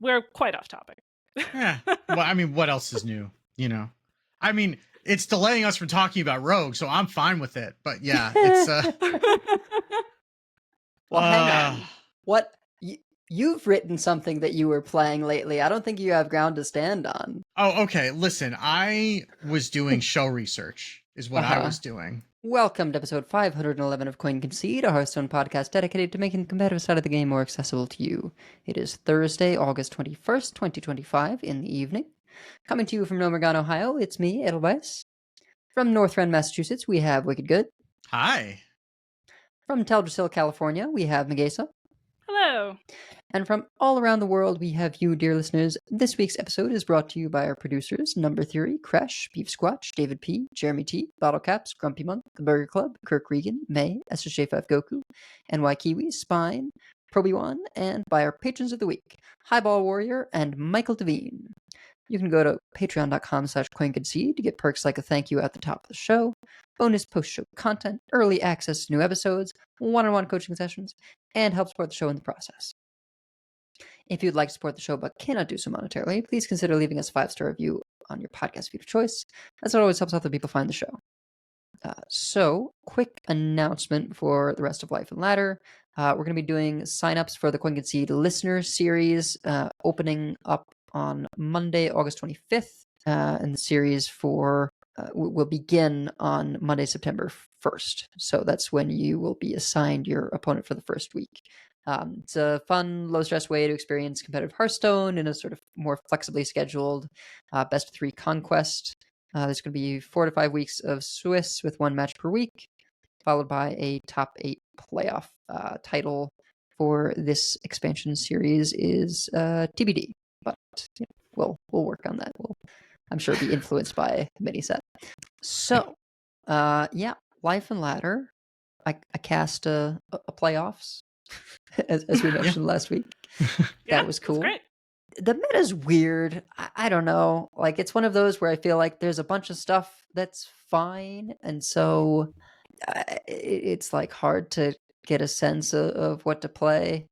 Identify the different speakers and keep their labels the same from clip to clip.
Speaker 1: we're quite off topic.
Speaker 2: Yeah. Well, I mean, what else is new? I mean, it's delaying us from talking about Rogue, so I'm fine with it. But yeah, it's
Speaker 3: Well, hang on. What you've written something that you were playing lately. I don't think you have ground to stand on.
Speaker 2: Oh, okay. Listen, I was doing show research is what I was doing.
Speaker 3: Welcome to episode 511 of Concede, a Hearthstone podcast dedicated to making the competitive side of the game more accessible to you. It is Thursday, August 21st, 2025, in the evening. Coming to you from Nomergon, Ohio, it's me, Edelweiss. From North Rend, Massachusetts, we have Wicked Good.
Speaker 2: Hi.
Speaker 3: From Teldrassil, California, we have Megasa.
Speaker 1: Hello.
Speaker 3: And from all around the world, we have you, dear listeners. This week's episode is brought to you by our producers, Number Theory, Crash, Beef Squatch, David P., Jeremy T., Bottlecaps, Grumpy Monk, The Burger Club, Kirk Regan, May, SSJ5 Goku, NY Kiwi, Spine, Proby1, and by our patrons of the week, Highball Warrior and Michael Devine. You can go to patreon.com/CoinConcede to get perks like a thank you at the top of the show, bonus post-show content, early access to new episodes, one-on-one coaching sessions, and help support the show in the process. If you'd like to support the show but cannot do so monetarily, please consider leaving us a 5-star review on your podcast feed of choice, as it always helps other people find the show. So, quick announcement for the rest of Life and Ladder. We're going to be doing signups for the Concede listener series, opening up on Monday, August 25th, and the series will begin on Monday, September 1st. So that's when you will be assigned your opponent for the first week. It's a fun, low-stress way to experience competitive Hearthstone in a sort of more flexibly scheduled best-of-3 conquest. There's going to be 4 to 5 weeks of Swiss with 1 match per week, followed by a top 8 playoff. Title for this expansion series is TBD, but we'll work on that. I'm sure be influenced by the mini set. So, Life and Ladder. I cast a playoffs, as we mentioned last week. That was cool.
Speaker 1: Great.
Speaker 3: The meta's weird. I don't know. Like, it's one of those where I feel like there's a bunch of stuff that's fine, and so it's like hard to get a sense of what to play.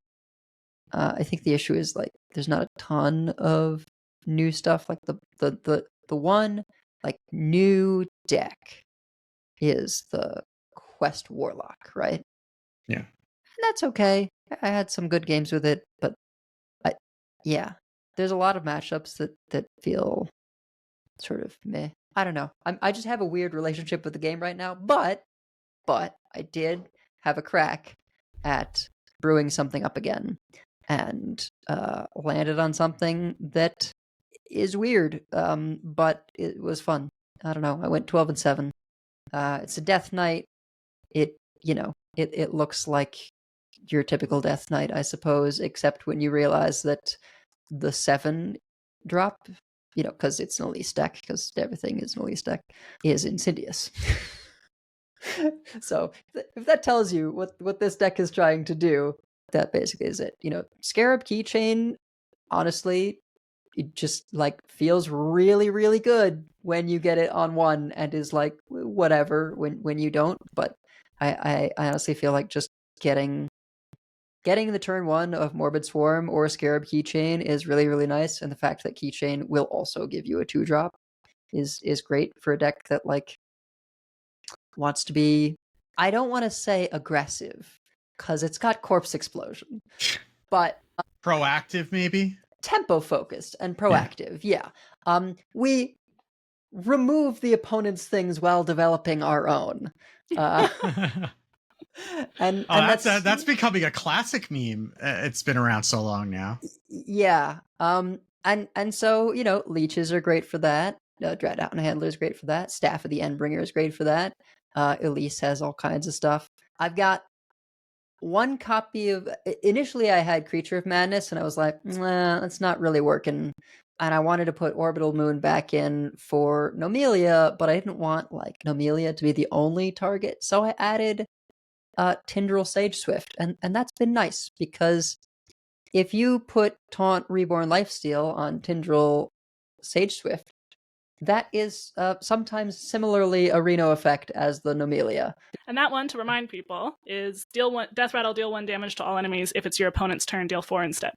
Speaker 3: I think the issue is like there's not a ton of new stuff. Like the one like new deck is the Quest Warlock, right?
Speaker 2: Yeah.
Speaker 3: And that's okay. I had some good games with it, but there's a lot of matchups that feel sort of meh. I don't know. I just have a weird relationship with the game right now, but I did have a crack at brewing something up again and landed on something that is weird, but it was fun. I don't know. I went 12-7. It's a Death Knight. It looks like your typical Death Knight, I suppose, except when you realize that the 7 drop, because it's an Elise deck, because everything is an Elise deck, is Insidious. So if that tells you what this deck is trying to do, that basically is it. Scarab Keychain, honestly, it just like feels really, really good when you get it on 1 and is like whatever when you don't. But I honestly feel like just getting the turn 1 of Morbid Swarm or Scarab Keychain is really, really nice. And the fact that Keychain will also give you a 2-drop is great for a deck that like wants to be, I don't want to say aggressive because it's got Corpse Explosion, but
Speaker 2: proactive maybe?
Speaker 3: Tempo focused and proactive. Yeah. We remove the opponent's things while developing our own. And
Speaker 2: that's becoming a classic meme. It's been around so long now.
Speaker 3: Yeah. And so, leeches are great for that. Dreadhound Handler is great for that. Staff of the Endbringer is great for that. Elise has all kinds of stuff. I've got 1 copy of. Initially, I had Creature of Madness, and I was like, nah, that's not really working. And I wanted to put Orbital Moon back in for Nomelia, but I didn't want like Nomelia to be the only target, so I added Tindral Sage Swift, and that's been nice because if you put Taunt Reborn Lifesteal on Tindral Sage Swift, that is sometimes similarly a Reno effect as the Nomelia.
Speaker 1: And that one, to remind people, is deal 1 Death Rattle, deal 1 damage to all enemies. If it's your opponent's turn, deal 4 instead.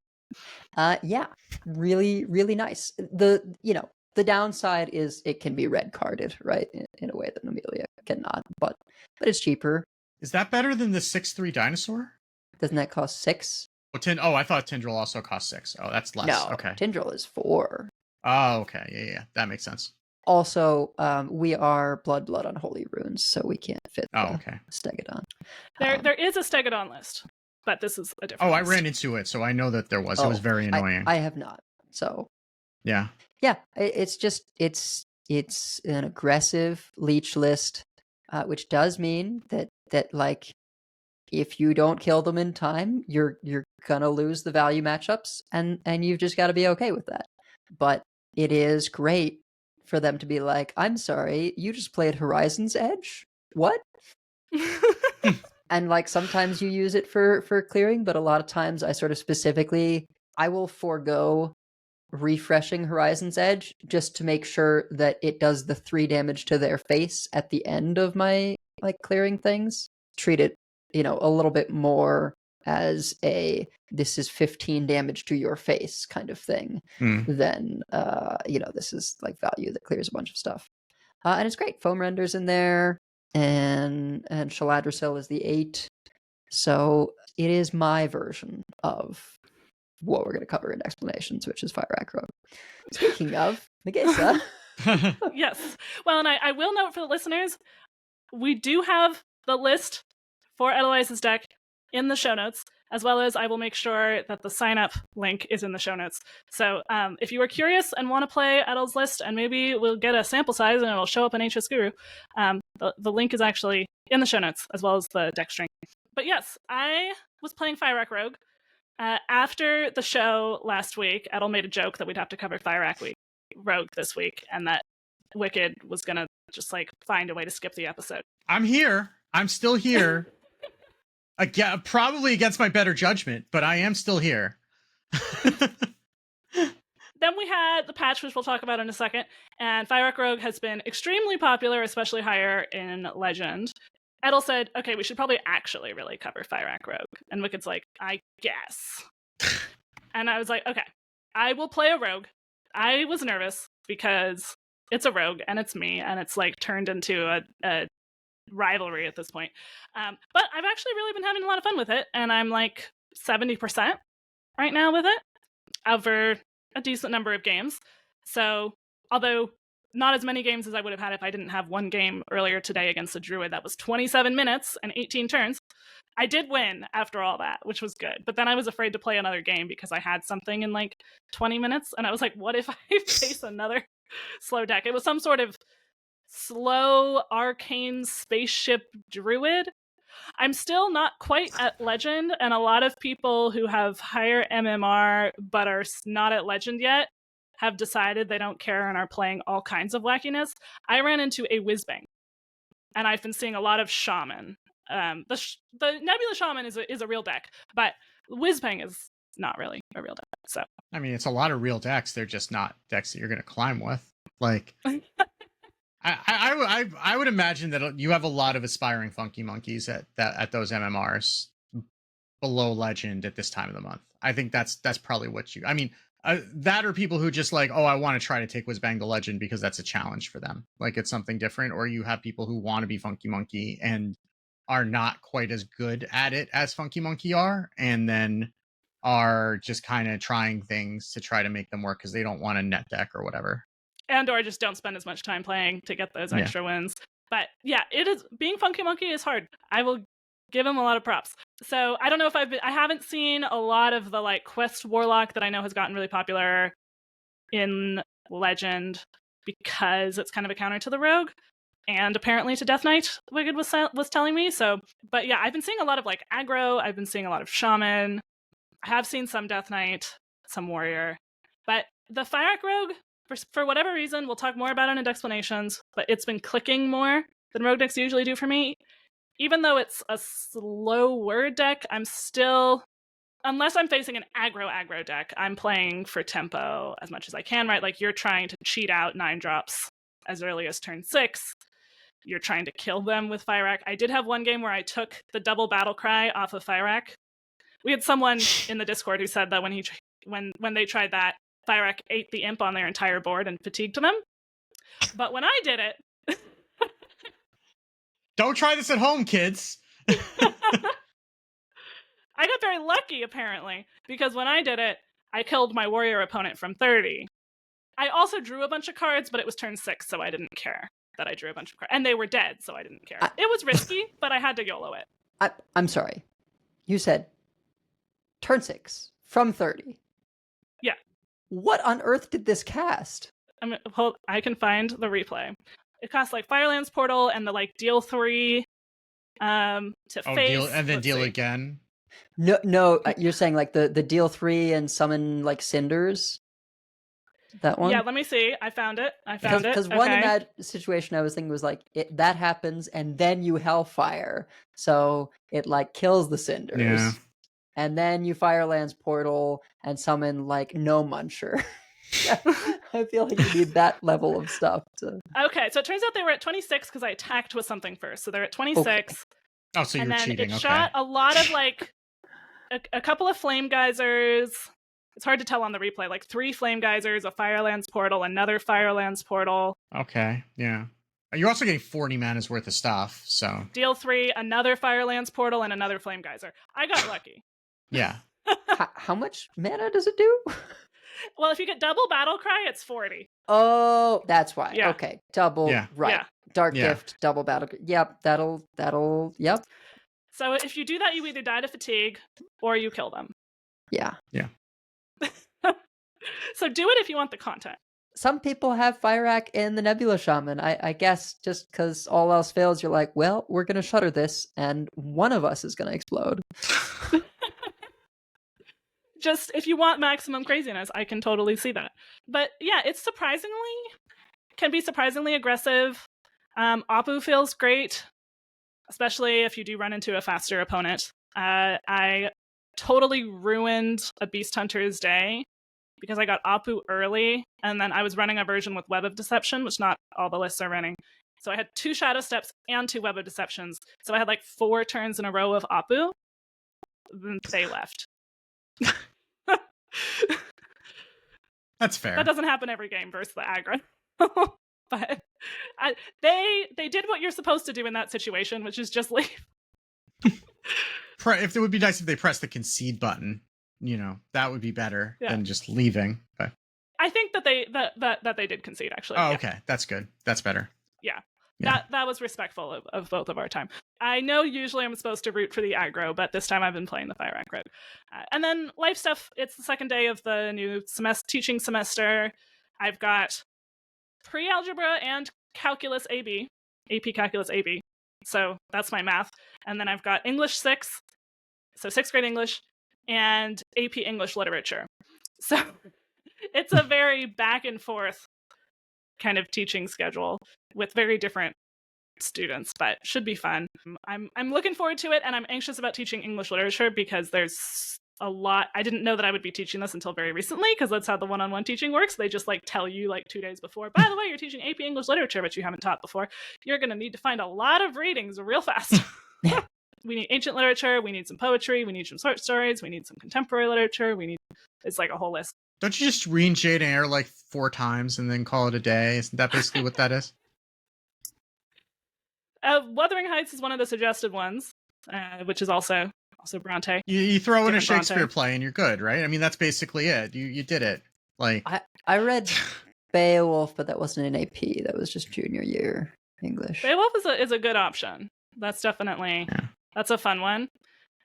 Speaker 3: Yeah, really, really nice. The downside is it can be red carded, right? In a way that Amelia cannot, but it's cheaper.
Speaker 2: Is that better than the 6/3 dinosaur?
Speaker 3: Doesn't that cost 6?
Speaker 2: Oh, I thought Tindril also cost 6. Oh, that's less.
Speaker 3: No,
Speaker 2: Okay.
Speaker 3: Tindril is 4.
Speaker 2: Oh, okay. Yeah. That makes sense.
Speaker 3: Also, we are blood unholy runes, so we can't fit the
Speaker 2: okay.
Speaker 3: Stegodon.
Speaker 1: There is a Stegodon list, but this is a different
Speaker 2: Oh, I
Speaker 1: list.
Speaker 2: ran into it, so I know that there was. It was very annoying.
Speaker 3: I have not. So
Speaker 2: yeah.
Speaker 3: It's just it's an aggressive leech list, which does mean that like if you don't kill them in time, you're gonna lose the value matchups, and you've just got to be okay with that. But it is great for them to be like, I'm sorry, you just played Horizon's Edge? What? And like sometimes you use it for clearing, but a lot of times I sort of specifically I will forego refreshing Horizon's Edge just to make sure that it does the 3 damage to their face at the end of my like clearing things. Treat it, a little bit more as a this is 15 damage to your face kind of thing than this is like value that clears a bunch of stuff. And it's great. Foam Render's in there, and Shaladrasil is the 8. So it is my version of what we're going to cover in Explanations, which is Fyrakk Rogue. Speaking of, Nagisa.
Speaker 1: Yes. Well, and I will note for the listeners, we do have the list for Edelweiss's deck in the show notes, as well as I will make sure that the sign-up link is in the show notes. So if you are curious and want to play Edel's list, and maybe we'll get a sample size and it'll show up in HS Guru, the link is actually in the show notes, as well as the deck string. But yes, I was playing Fyrakk Rogue. After the show last week, Edel made a joke that we'd have to cover Fyrakk Rogue this week, and that Wicked was going to just like find a way to skip the episode.
Speaker 2: I'm here. I'm still here. Again, probably against my better judgment, but I am still here.
Speaker 1: Then we had the patch, which we'll talk about in a second, and Fyrakk Rogue has been extremely popular, especially higher in Legend. Edel said, okay, we should probably actually really cover Fyrakk Rogue. And Wicked's like, I guess. And I was like, okay, I will play a rogue. I was nervous because it's a rogue and it's me, and it's like turned into a rivalry at this point. But I've actually really been having a lot of fun with it, and I'm like 70% right now with it over a decent number of games. So, although not as many games as I would have had if I didn't have one game earlier today against a druid that was 27 minutes and 18 turns, I did win after all that, which was good. But then I was afraid to play another game because I had something in like 20 minutes, and I was like, what if I face another slow deck? It was some sort of slow arcane spaceship druid. I'm still not quite at Legend, and a lot of people who have higher MMR but are not at Legend yet have decided they don't care and are playing all kinds of wackiness. I ran into a Whizbang, and I've been seeing a lot of Shaman. The Nebula Shaman is a real deck, but Whizbang is not really a real deck. So
Speaker 2: I mean, it's a lot of real decks. They're just not decks that you're going to climb with. Like, I would imagine that you have a lot of aspiring funky monkeys at those MMRs below Legend at this time of the month. I think that's probably what you. I mean, that or people who just like, oh, I want to try to take Whizbang to Legend because that's a challenge for them. Like, it's something different. Or you have people who want to be Funky Monkey and are not quite as good at it as Funky Monkey are, and then are just kind of trying things to try to make them work because they don't want a net deck or whatever.
Speaker 1: And or just don't spend as much time playing to get those extra wins. But yeah, it is, being Funky Monkey is hard. I will give him a lot of props. So I don't know if I haven't seen a lot of the like Quest Warlock that I know has gotten really popular in Legend because it's kind of a counter to the Rogue and apparently to Death Knight, Wicked was telling me. So, but yeah, I've been seeing a lot of like aggro. I've been seeing a lot of Shaman. I have seen some Death Knight, some Warrior. But the Fyrakk Rogue, for whatever reason, we'll talk more about it in Decksplanations, but it's been clicking more than Rogue decks usually do for me. Even though it's a slow word deck, I'm still, unless I'm facing an aggro deck, I'm playing for tempo as much as I can, right? Like, you're trying to cheat out 9-drops as early as turn 6. You're trying to kill them with Fyrakk. I did have one game where I took the double battle cry off of Fyrakk. We had someone in the Discord who said that when he when they tried that, Fyrakk ate the imp on their entire board and fatigued them. But when I did it...
Speaker 2: Don't try this at home, kids!
Speaker 1: I got very lucky, apparently, because when I did it, I killed my warrior opponent from 30. I also drew a bunch of cards, but it was turn 6, so I didn't care that I drew a bunch of cards. And they were dead, so I didn't care. It was risky, but I had to YOLO it.
Speaker 3: I'm sorry. You said turn 6 from 30.
Speaker 1: Yeah.
Speaker 3: What on earth did this cast?
Speaker 1: I can find the replay. It costs like Firelands Portal and the like deal 3 to face.
Speaker 2: And then deal again.
Speaker 3: No, you're saying like the deal 3 and summon like cinders? That one?
Speaker 1: Yeah, let me see. I found it.
Speaker 3: Because one in that situation I was thinking was like, that happens and then you Hellfire. So it like kills the cinders.
Speaker 2: Yeah.
Speaker 3: And then you Firelands Portal and summon like no Muncher. I feel like you need that level of stuff.
Speaker 1: Okay, so it turns out they were at 26 because I attacked with something first. So they're at 26.
Speaker 3: Okay.
Speaker 2: Oh, so you're cheating.
Speaker 1: And then it shot a lot of like a couple of flame geysers. It's hard to tell on the replay. Like 3 flame geysers, a Firelands Portal, another Firelands Portal.
Speaker 2: Okay, yeah. You're also getting 40 mana's worth of stuff, so...
Speaker 1: Deal 3, another Firelands Portal, and another flame geyser. I got lucky.
Speaker 2: Yeah.
Speaker 3: How much mana does it do?
Speaker 1: Well, if you get double Battle Cry, it's 40.
Speaker 3: Oh, that's why.
Speaker 1: Yeah.
Speaker 3: Okay, double.
Speaker 2: Yeah.
Speaker 3: Right.
Speaker 1: Yeah.
Speaker 3: Dark
Speaker 2: Yeah.
Speaker 3: Gift, double battle. Yep, that'll. Yep.
Speaker 1: So if you do that, you either die to fatigue or you kill them.
Speaker 3: Yeah.
Speaker 2: Yeah.
Speaker 1: So do it if you want the content.
Speaker 3: Some people have Fyrakk in the Nebula Shaman. I guess just because all else fails, you're like, well, we're gonna shutter this, and one of us is gonna explode.
Speaker 1: Just if you want maximum craziness, I can totally see that. But yeah, it's can be surprisingly aggressive. Apu feels great, especially if you do run into a faster opponent. I totally ruined a Beast Hunter's day because I got Apu early, and then I was running a version with Web of Deception, which not all the lists are running. So I had 2 Shadow Steps and 2 Web of Deceptions. So I had like 4 turns in a row of Apu. Then they left.
Speaker 2: That's fair.
Speaker 1: That doesn't happen every game versus the aggro. But they did what you're supposed to do in that situation, which is just leave.
Speaker 2: If it would be nice if they pressed the concede button, that would be better than just leaving. But
Speaker 1: I think that they did concede, actually.
Speaker 2: Oh,
Speaker 1: yeah.
Speaker 2: okay. That's good. That's better.
Speaker 1: Yeah.
Speaker 2: Yeah.
Speaker 1: That was respectful of both of our time. I know usually I'm supposed to root for the aggro, but this time I've been playing the Fyrakk Rogue. And then life stuff, it's the second day of the new teaching semester. I've got pre-algebra and calculus AB, AP calculus AB. So that's my math. And then I've got English 6, so 6th grade English, and AP English literature. So it's a very back and forth kind of teaching schedule with very different students, but should be fun. I'm looking forward to it, and I'm anxious about teaching English literature because there's a lot. I didn't know that I would be teaching this until very recently, because that's how the one-on-one teaching works. They just like tell you like 2 days before, by the way, you're teaching AP English literature, but you haven't taught before. You're going to need to find a lot of readings real fast. We need ancient literature, we need some poetry, we need some short stories, we need some contemporary literature, it's like a whole list.
Speaker 2: Don't you just read Jade Eyre like 4 times and then call it a day? Isn't that basically what that is?
Speaker 1: Wuthering Heights is one of the suggested ones, which is also Bronte.
Speaker 2: You throw in a
Speaker 1: Different
Speaker 2: Shakespeare
Speaker 1: Bronte.
Speaker 2: play and you're good, right? I mean, that's basically it. You did it. Like
Speaker 3: I read Beowulf, but that wasn't an AP. That was just junior year English.
Speaker 1: Beowulf is a good option. That's definitely that's a fun one.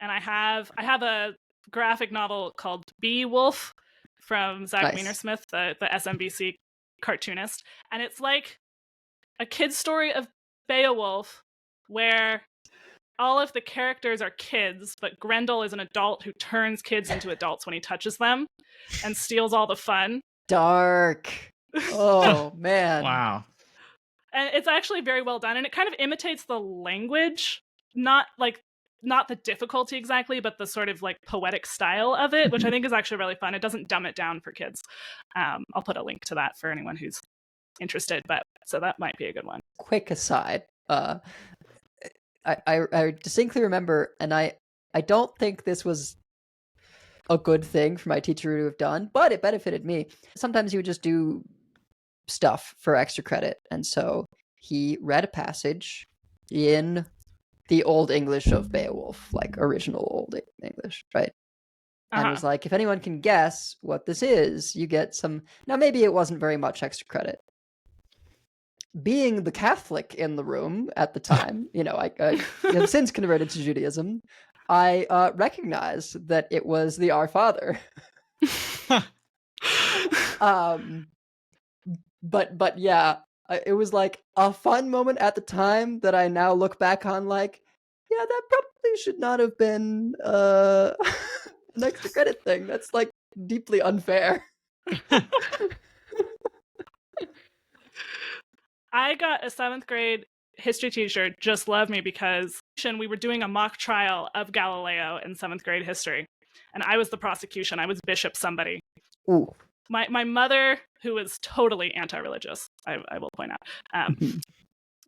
Speaker 1: And I have a graphic novel called Beowulf from Zach
Speaker 3: Nice.
Speaker 1: Wienersmith, the SMBC cartoonist, and it's like a kid's story of Beowulf where all of the characters are kids, but Grendel is an adult who turns kids into adults when he touches them and steals all the fun.
Speaker 3: Dark. Oh man.
Speaker 2: wow.
Speaker 1: And it's actually very well done, and it kind of imitates the language, not the difficulty exactly, but the sort of like poetic style of it, which I think is actually really fun. It doesn't dumb it down for kids. I'll put a link to that for anyone who's interested, but so that might be a good one.
Speaker 3: Quick aside. I distinctly remember, and I don't think this was a good thing for my teacher to have done, but it benefited me. Sometimes he would just do stuff for extra credit, and so he read a passage in the Old English of Beowulf, like original Old English, right? And was like, if anyone can guess what this is, you get some. Now, maybe it wasn't very much extra credit. Being the Catholic in the room at the time, I have since converted to Judaism. I recognized that it was the Our Father. But yeah, it was like a fun moment at the time that I now look back on like, yeah, that probably should not have been an extra credit thing. That's like deeply unfair.
Speaker 1: I got a 7th grade history teacher just loved me because we were doing a mock trial of Galileo in 7th grade history. And I was the prosecution. I was Bishop somebody.
Speaker 3: Ooh.
Speaker 1: My mother, who was totally anti-religious, I will point out,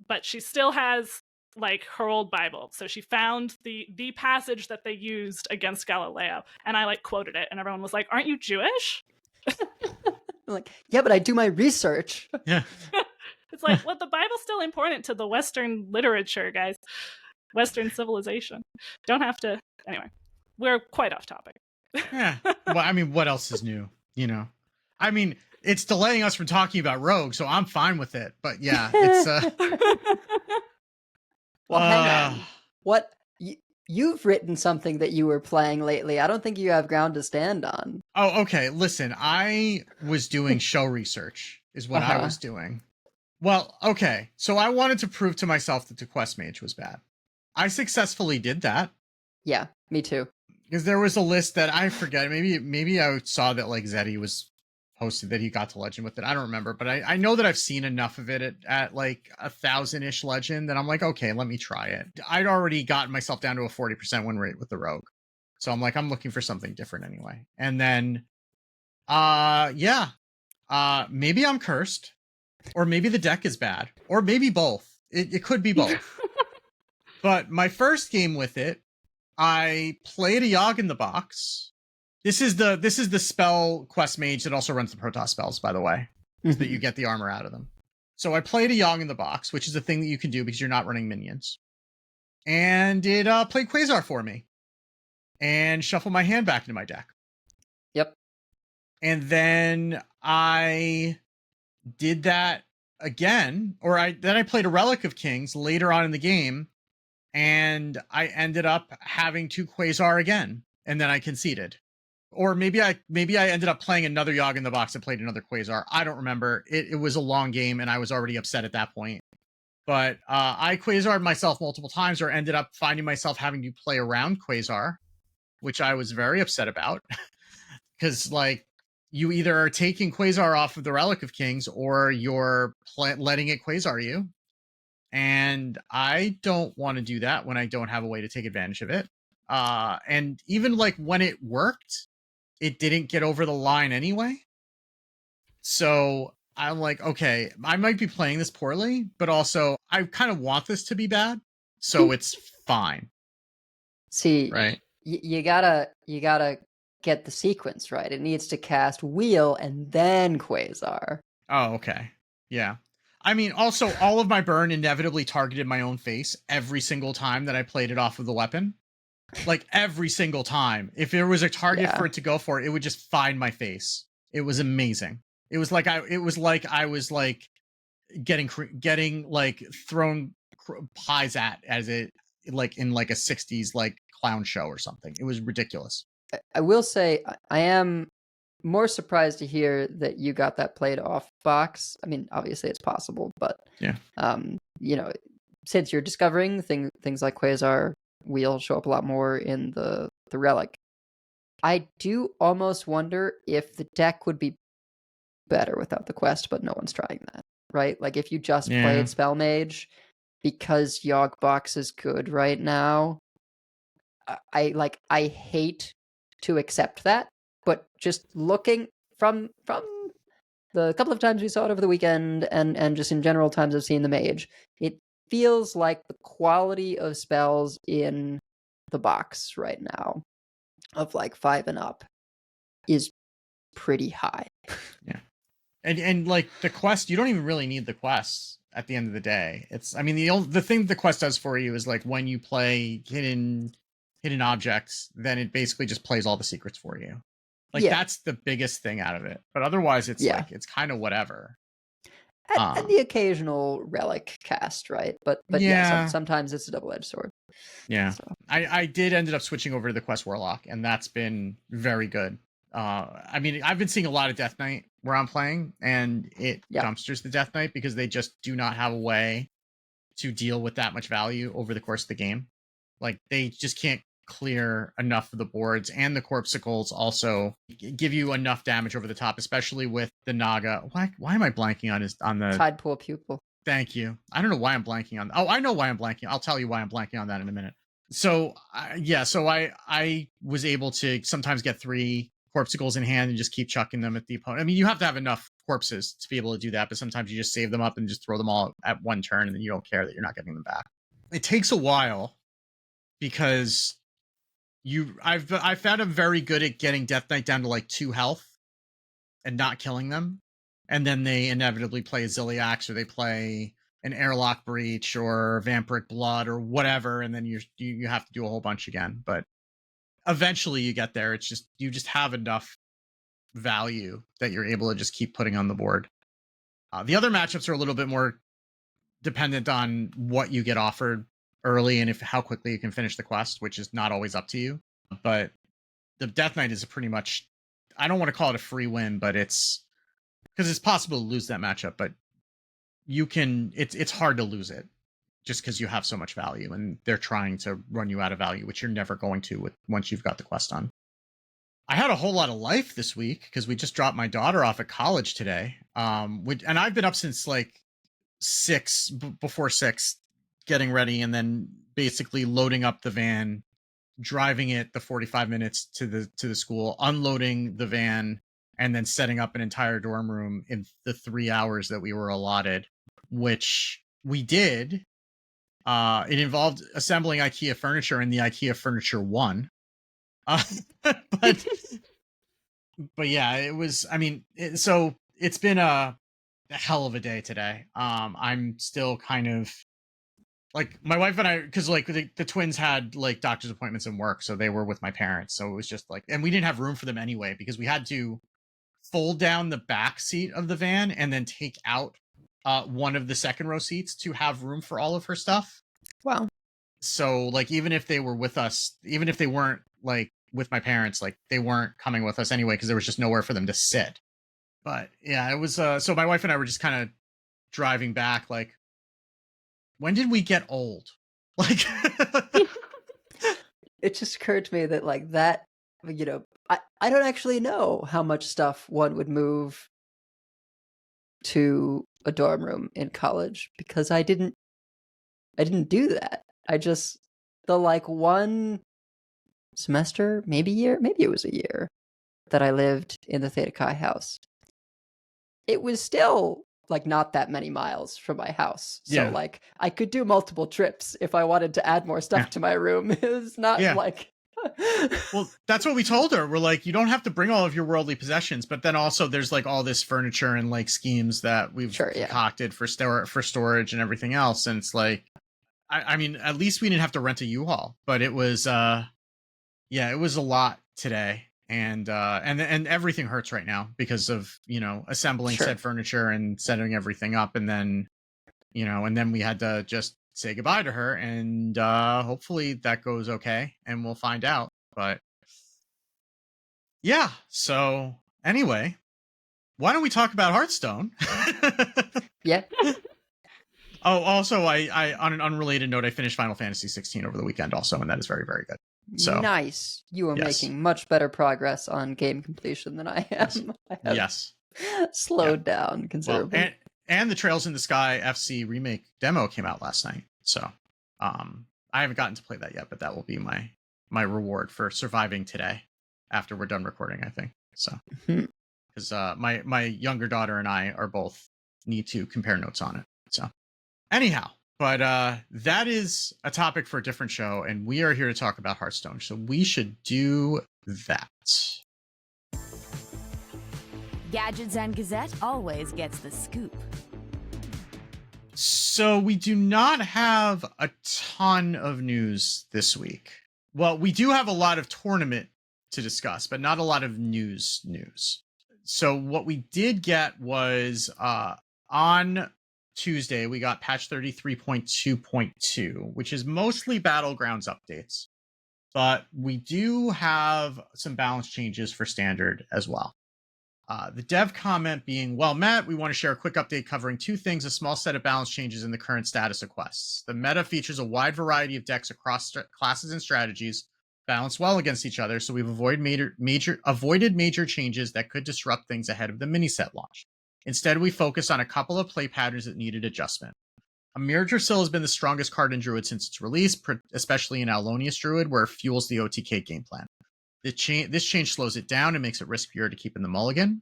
Speaker 1: but she still has like her old Bible. So she found the passage that they used against Galileo. And I like quoted it. And everyone was like, aren't you Jewish?
Speaker 3: I'm like, yeah, but I do my research.
Speaker 2: Yeah.
Speaker 1: It's like, well, the Bible's still important to the Western literature, guys. Western civilization. Don't have to. Anyway, we're quite off topic.
Speaker 2: Yeah. Well, I mean, what else is new? I mean, it's delaying us from talking about Rogue, so I'm fine with it. But yeah, it's
Speaker 3: Well, hang on. What you've written something that you were playing lately. I don't think you have ground to stand on.
Speaker 2: Oh, okay. Listen, I was doing show research is what I was doing. Well, okay. So I wanted to prove to myself that the quest mage was bad. I successfully did that.
Speaker 3: Yeah, me too.
Speaker 2: Because there was a list that I forget. Maybe I saw that like Zeddy was posted that he got to legend with it. I don't remember, but I know that I've seen enough of it at like 1,000-ish legend that I'm like, okay, let me try it. I'd already gotten myself down to a 40% win rate with the rogue. So I'm like, I'm looking for something different anyway. And then, maybe I'm cursed. Or maybe the deck is bad. Or maybe both. It could be both. But my first game with it, I played a Yogg in the box. This is the spell quest mage that also runs the Protoss spells, by the way. So that you get the armor out of them. So I played a Yogg in the box, which is a thing that you can do because you're not running minions. And it played Quasar for me. And shuffled my hand back into my deck.
Speaker 3: Yep.
Speaker 2: And then I did that again, then I played a Relic of Kings later on in the game, and I ended up having 2 Quasar again, and then I conceded. Or maybe I ended up playing another Yogg in the box and played another Quasar. I don't remember. It was a long game, and I was already upset at that point. But I Quasar'd myself multiple times, or ended up finding myself having to play around Quasar, which I was very upset about. Because, like, you either are taking Quasar off of the Relic of Kings, or you're letting it Quasar you. And I don't want to do that when I don't have a way to take advantage of it. And even, like, when it worked, it didn't get over the line anyway. So I'm like, okay, I might be playing this poorly, but also I kind of want this to be bad. So it's fine.
Speaker 3: See,
Speaker 2: right?
Speaker 3: You gotta get the sequence right. It needs to cast Wheel and then Quasar.
Speaker 2: Oh, okay. Yeah. I mean, also, all of my burn inevitably targeted my own face every single time that I played it off of the weapon. Like, every single time. If there was a target for it to go for, it would just find my face. It was amazing. It was like I was like getting like thrown pies at as it like in like a 60s like clown show or something. It was ridiculous.
Speaker 3: I will say I am more surprised to hear that you got that played off box. I mean, obviously it's possible, but
Speaker 2: yeah,
Speaker 3: since you're discovering things like Quasar Wheel show up a lot more in the Relic, I do almost wonder if the deck would be better without the quest, but no one's trying that, right? Like if you just played Spell Mage because Yogg box is good right now, I hate to accept that, but just looking from the couple of times we saw it over the weekend and just in general times I've seen the mage, it feels like the quality of spells in the box right now of like 5 and up is pretty high.
Speaker 2: Yeah. And like the quest, you don't even really need the quests at the end of the day. It's, I mean, the thing the quest does for you is like when you play hidden objects, then it basically just plays all the secrets for you. Like that's the biggest thing out of it. But otherwise it's like it's kind of whatever.
Speaker 3: And the occasional relic cast, right? But sometimes it's a double-edged sword.
Speaker 2: Yeah. So. I did ended up switching over to the Quest Warlock, and that's been very good. I mean, I've been seeing a lot of Death Knight where I'm playing, and it dumpsters the Death Knight because they just do not have a way to deal with that much value over the course of the game. Like, they just can't clear enough of the boards, and the Corpsicles also give you enough damage over the top, especially with the Naga. Why am I blanking on the
Speaker 3: Tidepool Pupil?
Speaker 2: Thank you. I don't know why I'm blanking on. Oh, I know why I'm blanking. I'll tell you why I'm blanking on that in a minute. So I was able to sometimes get 3 Corpsicles in hand and just keep chucking them at the opponent. I mean, you have to have enough corpses to be able to do that, but sometimes you just save them up and just throw them all at one turn, and then you don't care that you're not getting them back. It takes a while because I've found I'm very good at getting Death Knight down to like 2 health and not killing them. And then they inevitably play a Ziliax, or they play an Airlock Breach or Vampiric Blood or whatever, and then you have to do a whole bunch again. But eventually you get there. It's just you just have enough value that you're able to just keep putting on the board. The other matchups are a little bit more dependent on what you get offered early and how quickly you can finish the quest, which is not always up to you. But the Death Knight is pretty much, I don't want to call it a free win, but it's because it's possible to lose that matchup, but you can, it's hard to lose it just because you have so much value, and they're trying to run you out of value, which you're never going to once you've got the quest done. I had a whole lot of life this week because we just dropped my daughter off at college today. And I've been up since like before 6, getting ready, and then basically loading up the van, driving it the 45 minutes to the school, unloading the van, and then setting up an entire dorm room in the 3 hours that we were allotted, which we did. It involved assembling IKEA furniture, and the IKEA furniture won. But yeah, it was, I mean, so it's been a hell of a day today. I'm still kind of like, my wife and I, because like the twins had like doctor's appointments and work, so they were with my parents. So it was just like, and we didn't have room for them anyway, because we had to fold down the back seat of the van and then take out one of the second row seats to have room for all of her stuff.
Speaker 3: Wow. So
Speaker 2: like, even if they were with us, even if they weren't like with my parents, like they weren't coming with us anyway, because there was just nowhere for them to sit. But yeah, it was so my wife and I were just kind of driving back like, when did we get old? Like
Speaker 3: it just occurred to me that like that, you know, I don't actually know how much stuff one would move to a dorm room in college, because I didn't do that. I just, the like one semester, maybe it was a year that I lived in the Theta Chi house. It was still like not that many miles from my house. So like I could do multiple trips if I wanted to add more stuff to my room. It was not like
Speaker 2: well, that's what we told her. We're like, you don't have to bring all of your worldly possessions, but then also there's like all this furniture and like schemes that we've concocted for storage and everything else. And it's like, I mean, at least we didn't have to rent a U-Haul, but it was it was a lot today. And everything hurts right now because of, you know, assembling said furniture and setting everything up, and then, you know, and then we had to just say goodbye to her, and hopefully that goes okay, and we'll find out. But yeah, so anyway, why don't we talk about Hearthstone?
Speaker 3: Yeah.
Speaker 2: Oh, also, I on an unrelated note, I finished Final Fantasy 16 over the weekend also, and that is very, very good. So
Speaker 3: nice. You are making much better progress on game completion than I am.
Speaker 2: Yes.
Speaker 3: I have slowed down considerably.
Speaker 2: Well, and the Trails in the Sky FC remake demo came out last night. So I haven't gotten to play that yet, but that will be my reward for surviving today after we're done recording, I think. So because my younger daughter and I are both need to compare notes on it. So anyhow, but that is a topic for a different show, and we are here to talk about Hearthstone. So we should do that.
Speaker 4: Gadgets and Gazette always gets the scoop.
Speaker 2: So we do not have a ton of news this week. Well, we do have a lot of tournament to discuss, but not a lot of news. So what we did get was on Tuesday, we got patch 33.2.2, which is mostly Battlegrounds updates. But we do have some balance changes for standard as well. The dev comment being, well met, we want to share a quick update covering two things, a small set of balance changes in the current status of quests. The meta features a wide variety of decks across classes and strategies, balanced well against each other, so we've avoided major changes that could disrupt things ahead of the mini-set launch. Instead, we focus on a couple of play patterns that needed adjustment. A Mirror Sill has been the strongest card in Druid since its release, especially in Alonius Druid, where it fuels the OTK game plan. This change slows it down and makes it riskier to keep in the mulligan.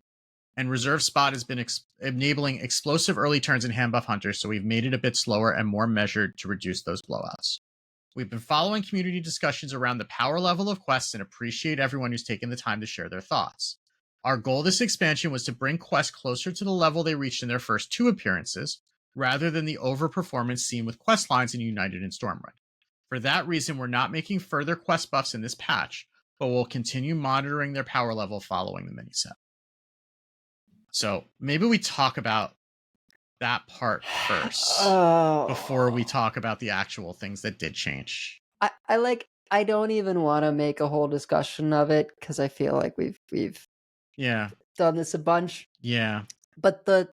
Speaker 2: And Reserve Spot has been enabling explosive early turns in hand buff hunters, so we've made it a bit slower and more measured to reduce those blowouts. We've been following community discussions around the power level of quests and appreciate everyone who's taken the time to share their thoughts. Our goal this expansion was to bring quests closer to the level they reached in their first two appearances, rather than the overperformance seen with quest lines in United and Stormwind. For that reason, we're not making further quest buffs in this patch, but we'll continue monitoring their power level following the mini-set. So maybe we talk about that part first before we talk about the actual things that did change.
Speaker 3: I don't even want to make a whole discussion of it because I feel like we've done this a bunch.
Speaker 2: Yeah.
Speaker 3: But the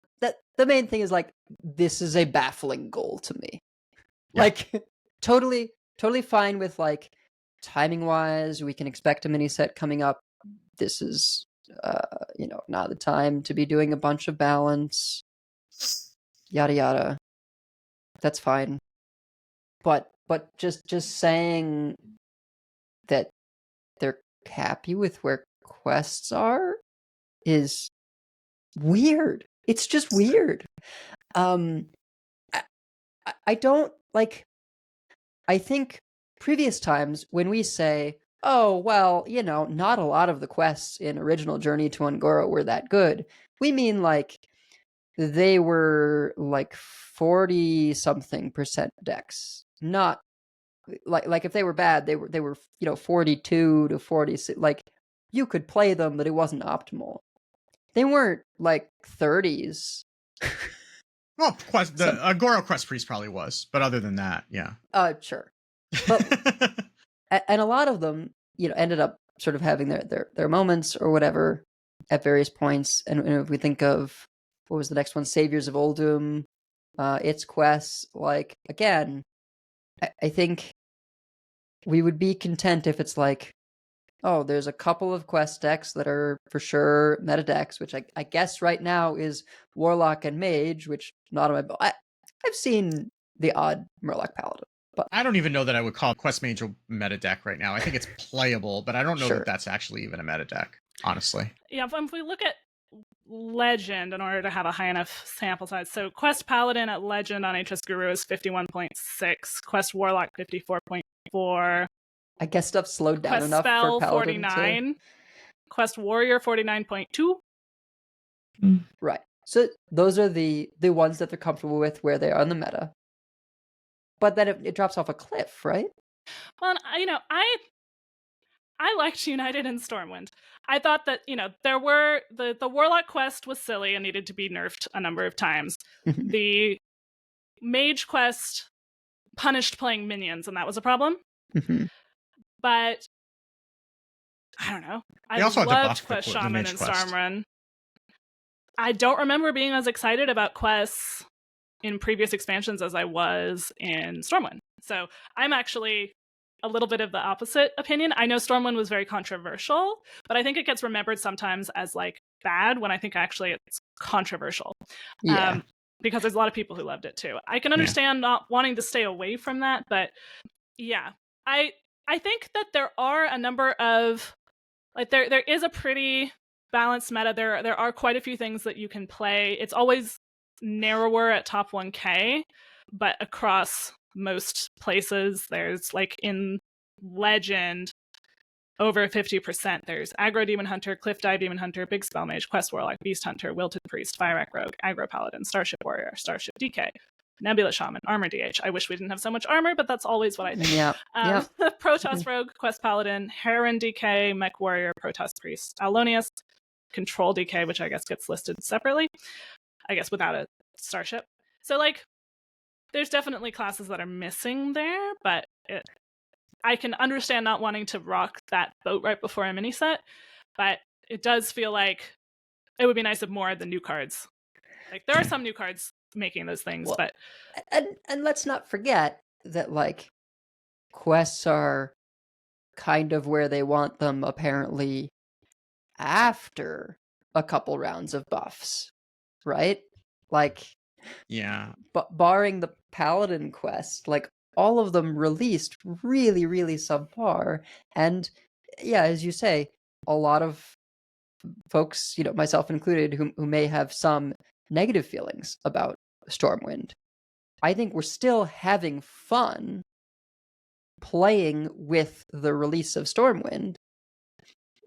Speaker 3: main thing is, like, this is a baffling goal to me.
Speaker 2: Yeah.
Speaker 3: Like, totally fine with, like, timing wise, we can expect a mini set coming up. This is not the time to be doing a bunch of balance, yada yada. That's fine. But just saying that they're happy with where quests are is weird. It's just weird. I don't like. I think previous times when we say, oh, well, not a lot of the quests in original Journey to Ungoro were that good, we mean like they were like 40-something% decks. Not like if they were bad, they were 42 to 40. Like, you could play them, but it wasn't optimal. They weren't like 30s.
Speaker 2: Well, the Agoro Quest Priest probably was, but other than that, yeah.
Speaker 3: Sure. But and a lot of them, ended up sort of having their moments or whatever at various points. And if we think of, what was the next one? Saviors of Uldum, its quests, like, again, I think we would be content if it's like, oh, there's a couple of quest decks that are for sure meta decks, which I guess right now is Warlock and Mage, which not on my... I've seen the odd Murloc Paladin. But
Speaker 2: I don't even know that I would call Quest Mage a meta deck right now. I think it's playable, but I don't know
Speaker 3: Sure.
Speaker 2: that that's actually even a meta deck, honestly.
Speaker 1: Yeah, if we look at Legend in order to have a high enough sample size. So Quest Paladin at Legend on HS Guru is 51.6, Quest Warlock 54.4.
Speaker 3: I guess stuff slowed down
Speaker 1: Quest
Speaker 3: enough
Speaker 1: Spell
Speaker 3: for Paladin
Speaker 1: 49, Quest Warrior 49.2.
Speaker 3: Right. So those are the ones that they're comfortable with where they are in the meta. But then it drops off a cliff, right?
Speaker 1: Well, I liked United and Stormwind. I thought that, there were the Warlock quest was silly and needed to be nerfed a number of times. The Mage quest punished playing minions, and that was a problem. But I don't know. I
Speaker 2: also had to buff
Speaker 1: loved Quest
Speaker 2: the
Speaker 1: Shaman
Speaker 2: Mage
Speaker 1: and
Speaker 2: quest.
Speaker 1: Stormrun. I don't remember being as excited about quests in previous expansions as I was in Stormwind. So I'm actually a little bit of the opposite opinion. I know Stormwind was very controversial, but I think it gets remembered sometimes as like bad when I think actually it's controversial.
Speaker 3: Yeah.
Speaker 1: Because there's a lot of people who loved it too. I can understand not wanting to stay away from that, but yeah. I think that there are a number of, like, there is a pretty balanced meta. There are quite a few things that you can play. It's always narrower at top 1K, but across most places, there's, like, in Legend, over 50%. There's Aggro Demon Hunter, Cliff Dive Demon Hunter, Big Spell Mage, Quest Warlock, Beast Hunter, Wilted Priest, Fyrakk Rogue, Aggro Paladin, Starship Warrior, Starship DK, Nebula Shaman, Armor DH. I wish we didn't have so much armor, but that's always what I think.
Speaker 3: Yeah.
Speaker 1: Protoss Rogue, Quest Paladin, Heron DK, Mech Warrior, Protoss Priest, Alonius, Control DK, which I guess gets listed separately, I guess without a starship. So, like, there's definitely classes that are missing there, but I can understand not wanting to rock that boat right before a mini set, but it does feel like it would be nice if more of the new cards. Like, there are some new cards making those things,
Speaker 3: Well,
Speaker 1: but
Speaker 3: and let's not forget that, like, quests are kind of where they want them apparently after a couple rounds of buffs, right? Like,
Speaker 2: Yeah.
Speaker 3: but barring the Paladin quest, like, all of them released really, really subpar. And yeah, as you say, a lot of folks, you know, myself included, who may have some negative feelings about Stormwind, I think we're still having fun playing with the release of Stormwind,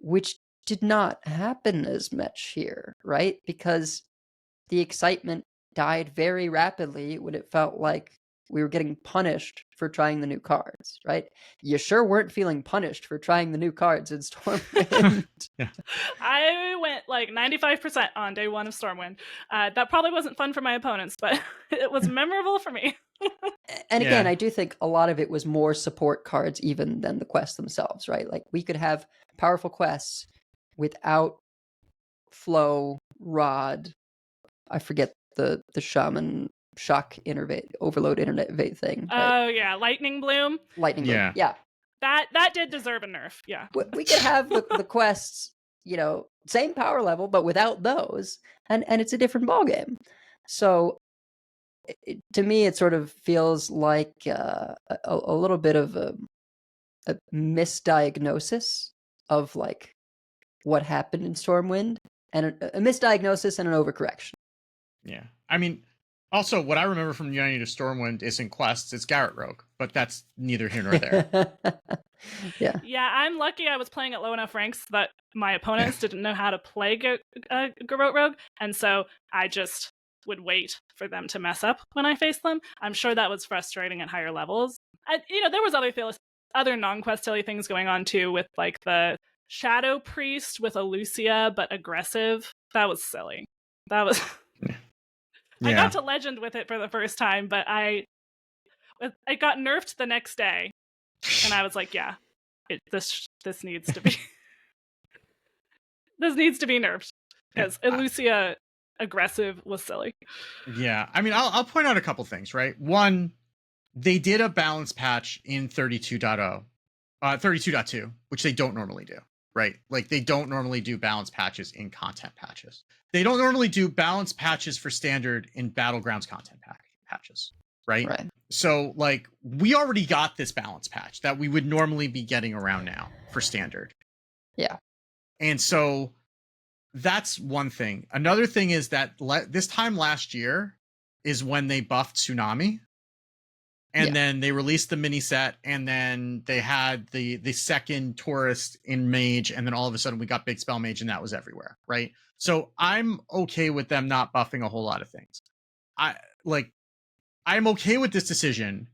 Speaker 3: which did not happen as much here, right? Because the excitement died very rapidly when it felt like we were getting punished for trying the new cards, right? You sure weren't feeling punished for trying the new cards in Stormwind.
Speaker 2: Yeah.
Speaker 1: I went like 95% on day one of Stormwind. That probably wasn't fun for my opponents, but it was memorable for me.
Speaker 3: And again,
Speaker 2: Yeah.
Speaker 3: I do think a lot of it was more support cards even than the quests themselves, right? Like, we could have powerful quests without Flow, Rod, I forget the Shaman shock overload innervate thing. Right?
Speaker 1: Oh yeah, Lightning Bloom.
Speaker 3: Lightning Bloom.
Speaker 2: Yeah.
Speaker 3: Yeah.
Speaker 1: That did deserve a nerf. Yeah.
Speaker 3: We could have the quests, you know, same power level, but without those, and it's a different ballgame. So to me, it sort of feels like a little bit of a misdiagnosis of, like, what happened in Stormwind, and a misdiagnosis and an overcorrection.
Speaker 2: Yeah. I mean, also, what I remember from United to Stormwind isn't quests, it's Garrett Rogue, but that's neither here nor there.
Speaker 3: Yeah.
Speaker 1: Yeah, I'm lucky I was playing at low enough ranks that my opponents didn't know how to play Garrett Rogue, and so I just would wait for them to mess up when I faced them. I'm sure that was frustrating at higher levels. There was other non-quest silly things going on too, with like the Shadow Priest with a Lucia but aggressive. That was silly. That was.
Speaker 2: Yeah.
Speaker 1: I got to Legend with it for the first time, but I got nerfed the next day, and I was like, yeah, this needs to be this needs to be nerfed, because Lucia aggressive was silly.
Speaker 2: Yeah. I mean, I'll point out a couple things, right? One, they did a balance patch in 32.2, which they don't normally do, right? Like, they don't normally do balance patches in content patches. They don't normally do balance patches for standard in Battlegrounds content patches, right?
Speaker 3: Right.
Speaker 2: So, like, we already got this balance patch that we would normally be getting around now for standard.
Speaker 3: Yeah.
Speaker 2: And so that's one thing. Another thing is that this time last year is when they buffed Tsunami. And then they released the mini set, and then they had the second tourist in Mage, and then all of a sudden we got Big Spell Mage, and that was everywhere, right? So I'm okay with them not buffing a whole lot of things. I'm okay with this decision.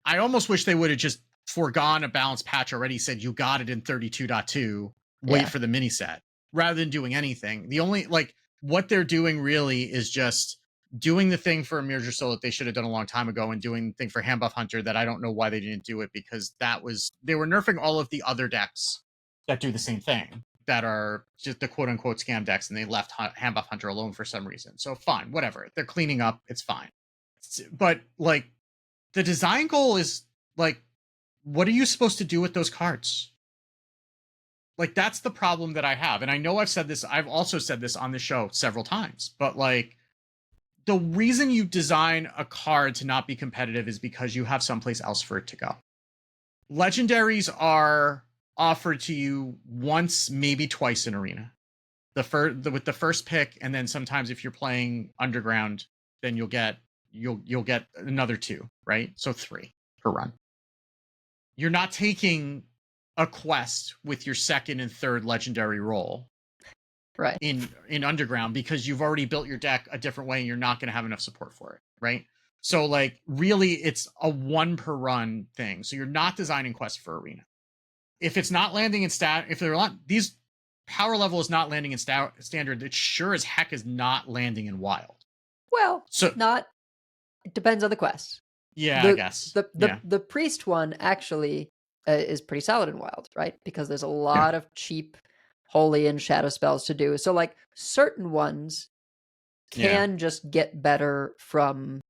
Speaker 2: I almost wish they would have just foregone a balance patch already, said you got it in 32.2, wait for the mini set, rather than doing anything. The only, like, what they're doing really is just doing the thing for Emerger Soul that they should have done a long time ago, and doing the thing for Handbuff Hunter that I don't know why they didn't do it, because they were nerfing all of the other decks that do the same thing, that are just the quote-unquote scam decks, and they left Handbuff Hunter alone for some reason. So fine, whatever. They're cleaning up, it's fine. But, like, the design goal is, like, what are you supposed to do with those cards? Like, that's the problem that I have. And I know I've also said this on the show several times, but, like, the reason you design a card to not be competitive is because you have someplace else for it to go. Legendaries are offered to you once, maybe twice in Arena. With the first pick, and then sometimes if you're playing Underground, then you'll get another 2, right? So 3 per run. You're not taking a quest with your second and third legendary roll
Speaker 3: Right.
Speaker 2: in Underground because you've already built your deck a different way and you're not going to have enough support for it, right? So like really it's a 1 per run thing. So you're not designing quests for Arena. If it's not landing in if they're not, these power level is not landing in standard, it sure as heck is not landing in Wild.
Speaker 3: Well,
Speaker 2: So
Speaker 3: it depends on the quest.
Speaker 2: Yeah, I guess.
Speaker 3: The priest one actually is pretty solid in Wild, right? Because there's a lot of cheap holy and shadow spells to do. So like certain ones can just get better from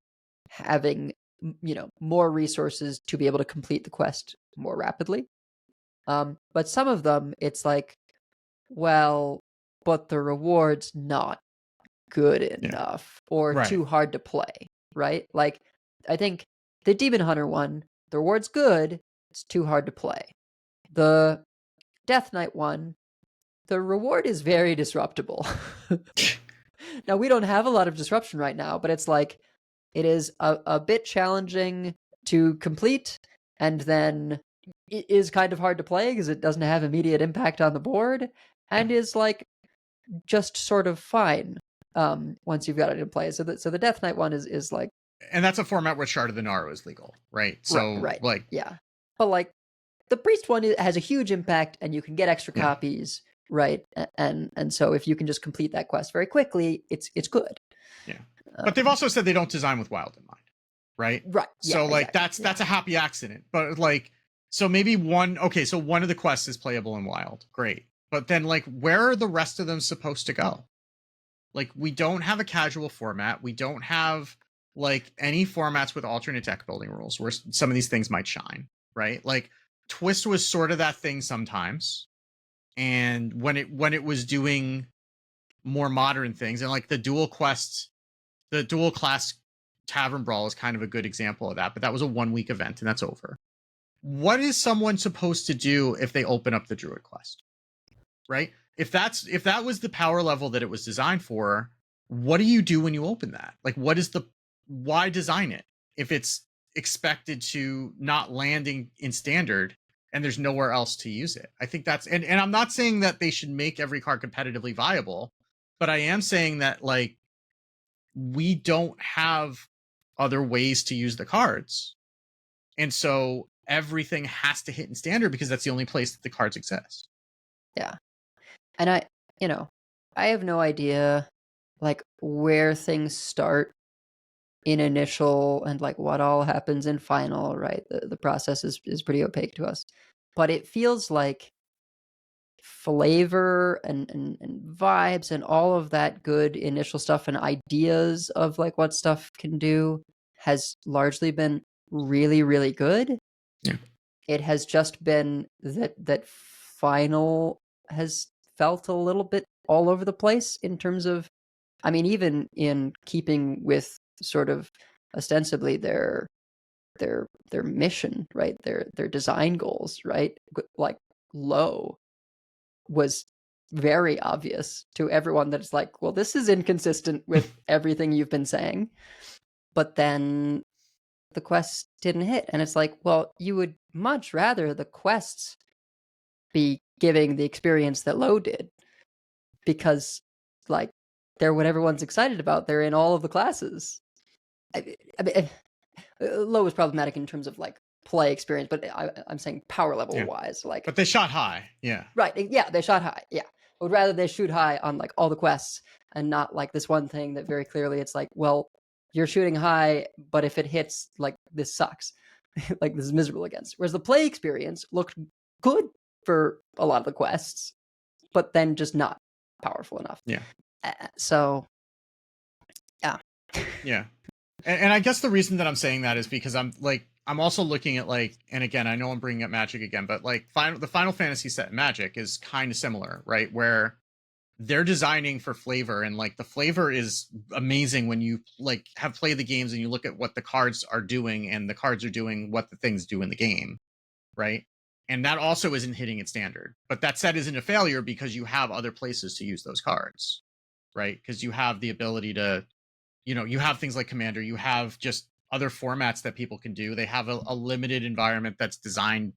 Speaker 3: having, you know, more resources to be able to complete the quest more rapidly. But some of them, it's like, well, but the reward's not good enough or too hard to play, right? Like, I think the Demon Hunter one, the reward's good, it's too hard to play. The Death Knight one, the reward is very disruptible. Now, we don't have a lot of disruption right now, but it's like, it is a bit challenging to complete, and then it is kind of hard to play because it doesn't have immediate impact on the board, and is like just sort of fine once you've got it in play. So the Death Knight one is like,
Speaker 2: and that's a format where Shard of the Naru is legal, right? So
Speaker 3: right.
Speaker 2: Like
Speaker 3: yeah, but like the Priest one has a huge impact, and you can get extra copies, right? And so if you can just complete that quest very quickly, it's good.
Speaker 2: Yeah. But they've also said they don't design with Wild in mind, right?
Speaker 3: Right.
Speaker 2: So like exactly. that's a happy accident. But like, so maybe one of the quests is playable in Wild. Great. But then like, where are the rest of them supposed to go? Like, we don't have a casual format. We don't have like any formats with alternate deck building rules where some of these things might shine, right? Like Twist was sort of that thing sometimes. And when it was doing more modern things, and like the dual class Tavern Brawl is kind of a good example of that, but that was a 1 week event and that's over. What is someone supposed to do if they open up the Druid quest? Right? If that was the power level that it was designed for, what do you do when you open that? Like, why design it if it's expected to not landing in standard and there's nowhere else to use it? I think that's, and I'm not saying that they should make every card competitively viable, but I am saying that like, we don't have other ways to use the cards. And so everything has to hit in standard because that's the only place that the cards exist.
Speaker 3: Yeah. And I have no idea like where things start in initial and like what all happens in final, right? The process is pretty opaque to us. But it feels like flavor and vibes and all of that good initial stuff and ideas of like what stuff can do has largely been really, really good.
Speaker 2: Yeah.
Speaker 3: It has just been that final has felt a little bit all over the place in terms of, I mean, even in keeping with sort of ostensibly their mission, right? Their design goals, right? Like low was very obvious to everyone that it's like, well, this is inconsistent with everything you've been saying. But then the quests didn't hit. And it's like, well, you would much rather the quests be giving the experience that Low did. Because, like, they're what everyone's excited about. They're in all of the classes. I mean, Low was problematic in terms of, like, play experience, but I'm saying power level wise. Like,
Speaker 2: but they shot high. Yeah.
Speaker 3: Right. Yeah, they shot high. Yeah. I would rather they shoot high on, like, all the quests and not, like, this one thing that very clearly it's like, well, you're shooting high, but if it hits, like, this sucks. Like, this is miserable against. Whereas the play experience looked good for a lot of the quests, but then just not powerful enough.
Speaker 2: Yeah.
Speaker 3: So, yeah.
Speaker 2: Yeah. And I guess the reason that I'm saying that is because I'm also looking at like, and again, I know I'm bringing up Magic again, but like the Final Fantasy set in Magic is kind of similar, right? Where they're designing for flavor, and like the flavor is amazing when you like have played the games and you look at what the cards are doing, and the cards are doing what the things do in the game, right? And that also isn't hitting its standard. But that set isn't a failure because you have other places to use those cards, right? Because you have the ability to, you know, you have things like Commander, you have just other formats that people can do. They have a limited environment that's designed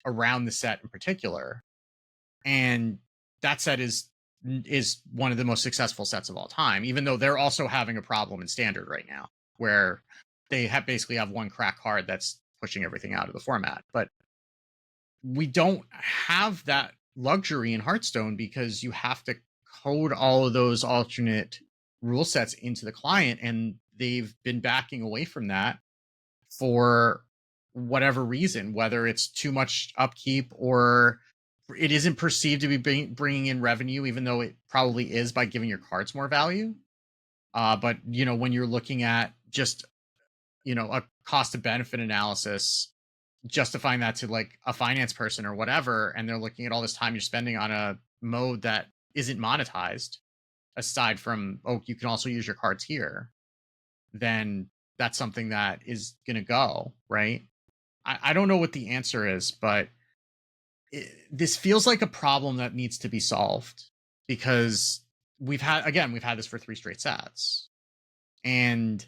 Speaker 2: around the set in particular. And that set is one of the most successful sets of all time, even though they're also having a problem in standard right now, where they basically have one crack card that's pushing everything out of the format. But we don't have that luxury in Hearthstone because you have to code all of those alternate rule sets into the client, and they've been backing away from that for whatever reason, whether it's too much upkeep or it isn't perceived to be bringing in revenue, even though it probably is by giving your cards more value. But, when you're looking at just, a cost of benefit analysis, justifying that to like a finance person or whatever, and they're looking at all this time you're spending on a mode that isn't monetized, aside from, you can also use your cards here, then that's something that is going to go, right? I don't know what the answer is, but this feels like a problem that needs to be solved, because we've had this for 3 straight sets, and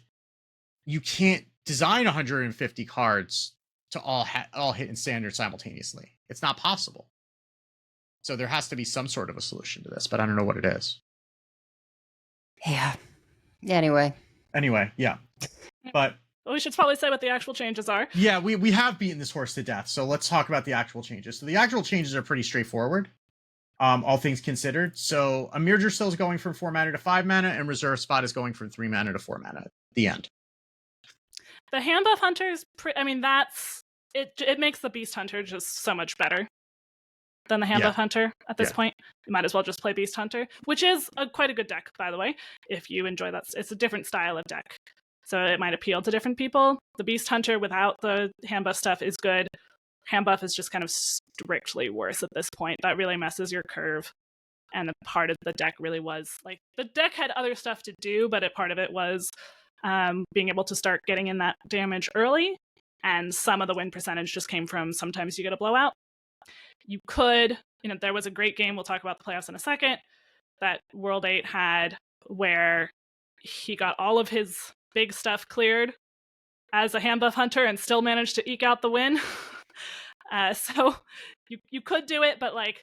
Speaker 2: you can't design 150 cards to all hit in standard simultaneously. It's not possible. So there has to be some sort of a solution to this, but I don't know what it is.
Speaker 3: Yeah. Anyway,
Speaker 2: yeah. But
Speaker 1: we should probably say what the actual changes are.
Speaker 2: Yeah, we have beaten this horse to death, so let's talk about the actual changes. So the actual changes are pretty straightforward, all things considered. So Amir Drasil is going from 4 mana to 5 mana, and Reserve Spot is going from 3 mana to 4 mana at the end.
Speaker 1: The hand buff hunters, that's it. It makes the beast hunter just so much better than the hand buff hunter at this point. You might as well just play beast hunter, which is quite a good deck, by the way. If you enjoy that, it's a different style of deck, so it might appeal to different people. The beast hunter without the hand buff stuff is good. Hand buff is just kind of strictly worse at this point. That really messes your curve. And the part of the deck really was like, the deck had other stuff to do, but part of it was being able to start getting in that damage early, and some of the win percentage just came from sometimes you get a blowout. You could, there was a great game, we'll talk about the playoffs in a second, that World 8 had, where he got all of his big stuff cleared as a hand buff hunter and still managed to eke out the win. So you could do it, but like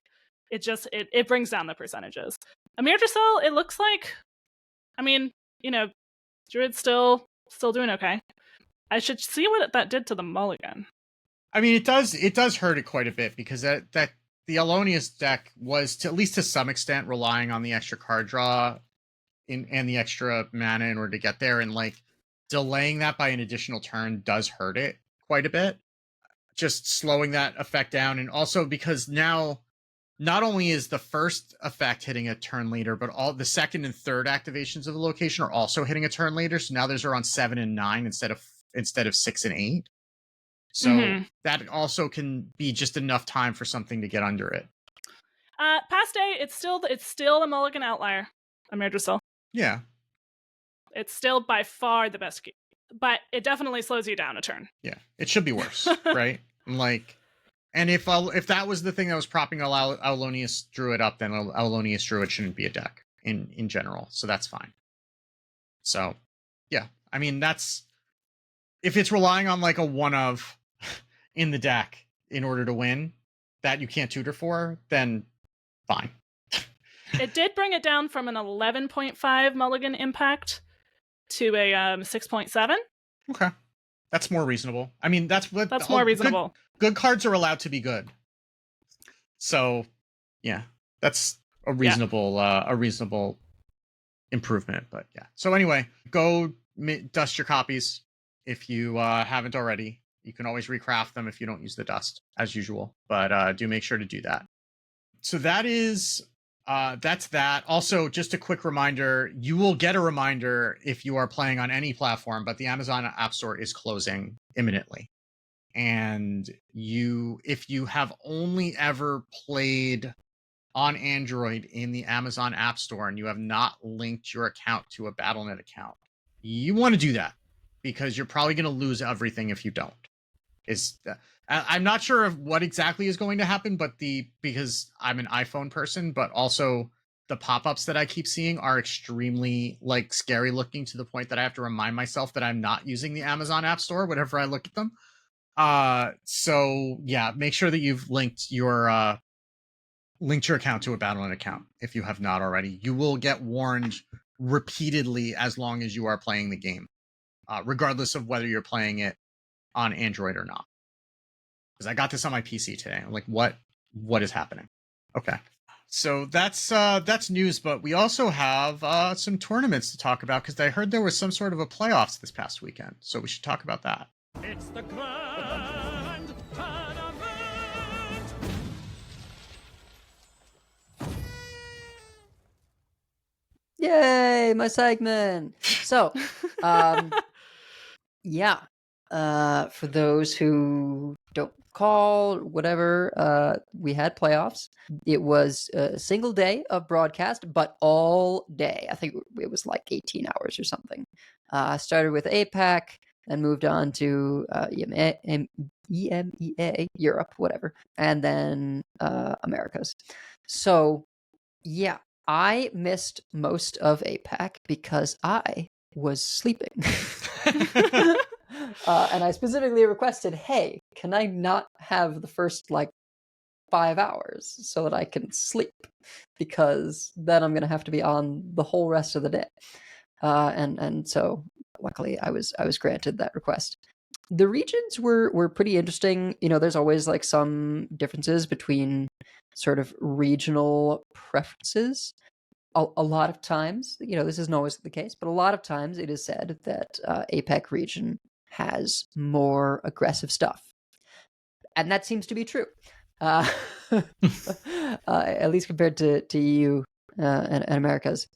Speaker 1: it brings down the percentages. Amir Drasil, it looks like, Druid's still doing okay. I should see what that did to the mulligan.
Speaker 2: I mean, it does hurt it quite a bit, because that the Alonius deck was, to at least to some extent, relying on the extra card draw and the extra mana in order to get there, and like delaying that by an additional turn does hurt it quite a bit. Just slowing that effect down, and also because now not only is the first effect hitting a turn later, but all the second and third activations of the location are also hitting a turn later. So now those are on 7 and 9 instead of 6 and 8. So that also can be just enough time for something to get under it.
Speaker 1: Past day, it's still a mulligan outlier, Amir Drasil.
Speaker 2: Yeah.
Speaker 1: It's still by far the best, but it definitely slows you down a turn.
Speaker 2: Yeah, it should be worse, right? Like, and if that was the thing that was propping Aulonius Druid up, then Aulonius Druid shouldn't be a deck in general, so that's fine. So, yeah, I mean, that's, if it's relying on like a one of in the deck in order to win that you can't tutor for, then fine.
Speaker 1: It did bring it down from an 11.5 mulligan impact to a 6.7.
Speaker 2: Okay, that's more reasonable. I mean, that's
Speaker 1: more reasonable.
Speaker 2: Good cards are allowed to be good. So, yeah, that's a reasonable improvement. But yeah. So anyway, go dust your copies if you haven't already. You can always recraft them if you don't use the dust, as usual. But do make sure to do that. So that's that. Also, just a quick reminder, you will get a reminder if you are playing on any platform, but the Amazon App Store is closing imminently. And if you have only ever played on Android in the Amazon App Store and you have not linked your account to a Battle.net account, you want to do that, because you're probably going to lose everything if you don't. I'm not sure of what exactly is going to happen, but because I'm an iPhone person, but also the pop-ups that I keep seeing are extremely like scary looking, to the point that I have to remind myself that I'm not using the Amazon App Store whenever I look at them. So yeah, make sure that you've linked your account to a Battle.net account if you have not already. You will get warned repeatedly as long as you are playing the game, regardless of whether you're playing it on Android or not. Because I got this on my PC today. I'm like, what is happening? Okay. So that's news, but we also have some tournaments to talk about because I heard there was some sort of a playoffs this past weekend. So we should talk about that.
Speaker 5: It's the Grand Tournament!
Speaker 3: Yay, my segment. So, yeah. For those who don't recall, whatever, we had playoffs. It was a single day of broadcast, but all day. I think it was like 18 hours or something. Started with APAC, then moved on to EMEA, Europe, whatever, and then Americas. So, yeah, I missed most of APAC because I was sleeping. And I specifically requested, hey, can I not have the first 5 hours so that I can sleep? Because then I'm going to have to be on the whole rest of the day. And so luckily I was granted that request. The regions were pretty interesting. There's always some differences between sort of regional preferences. A lot of times, this isn't always the case, but a lot of times it is said that APAC region has more aggressive stuff. And that seems to be true. At least compared to EU and Americas.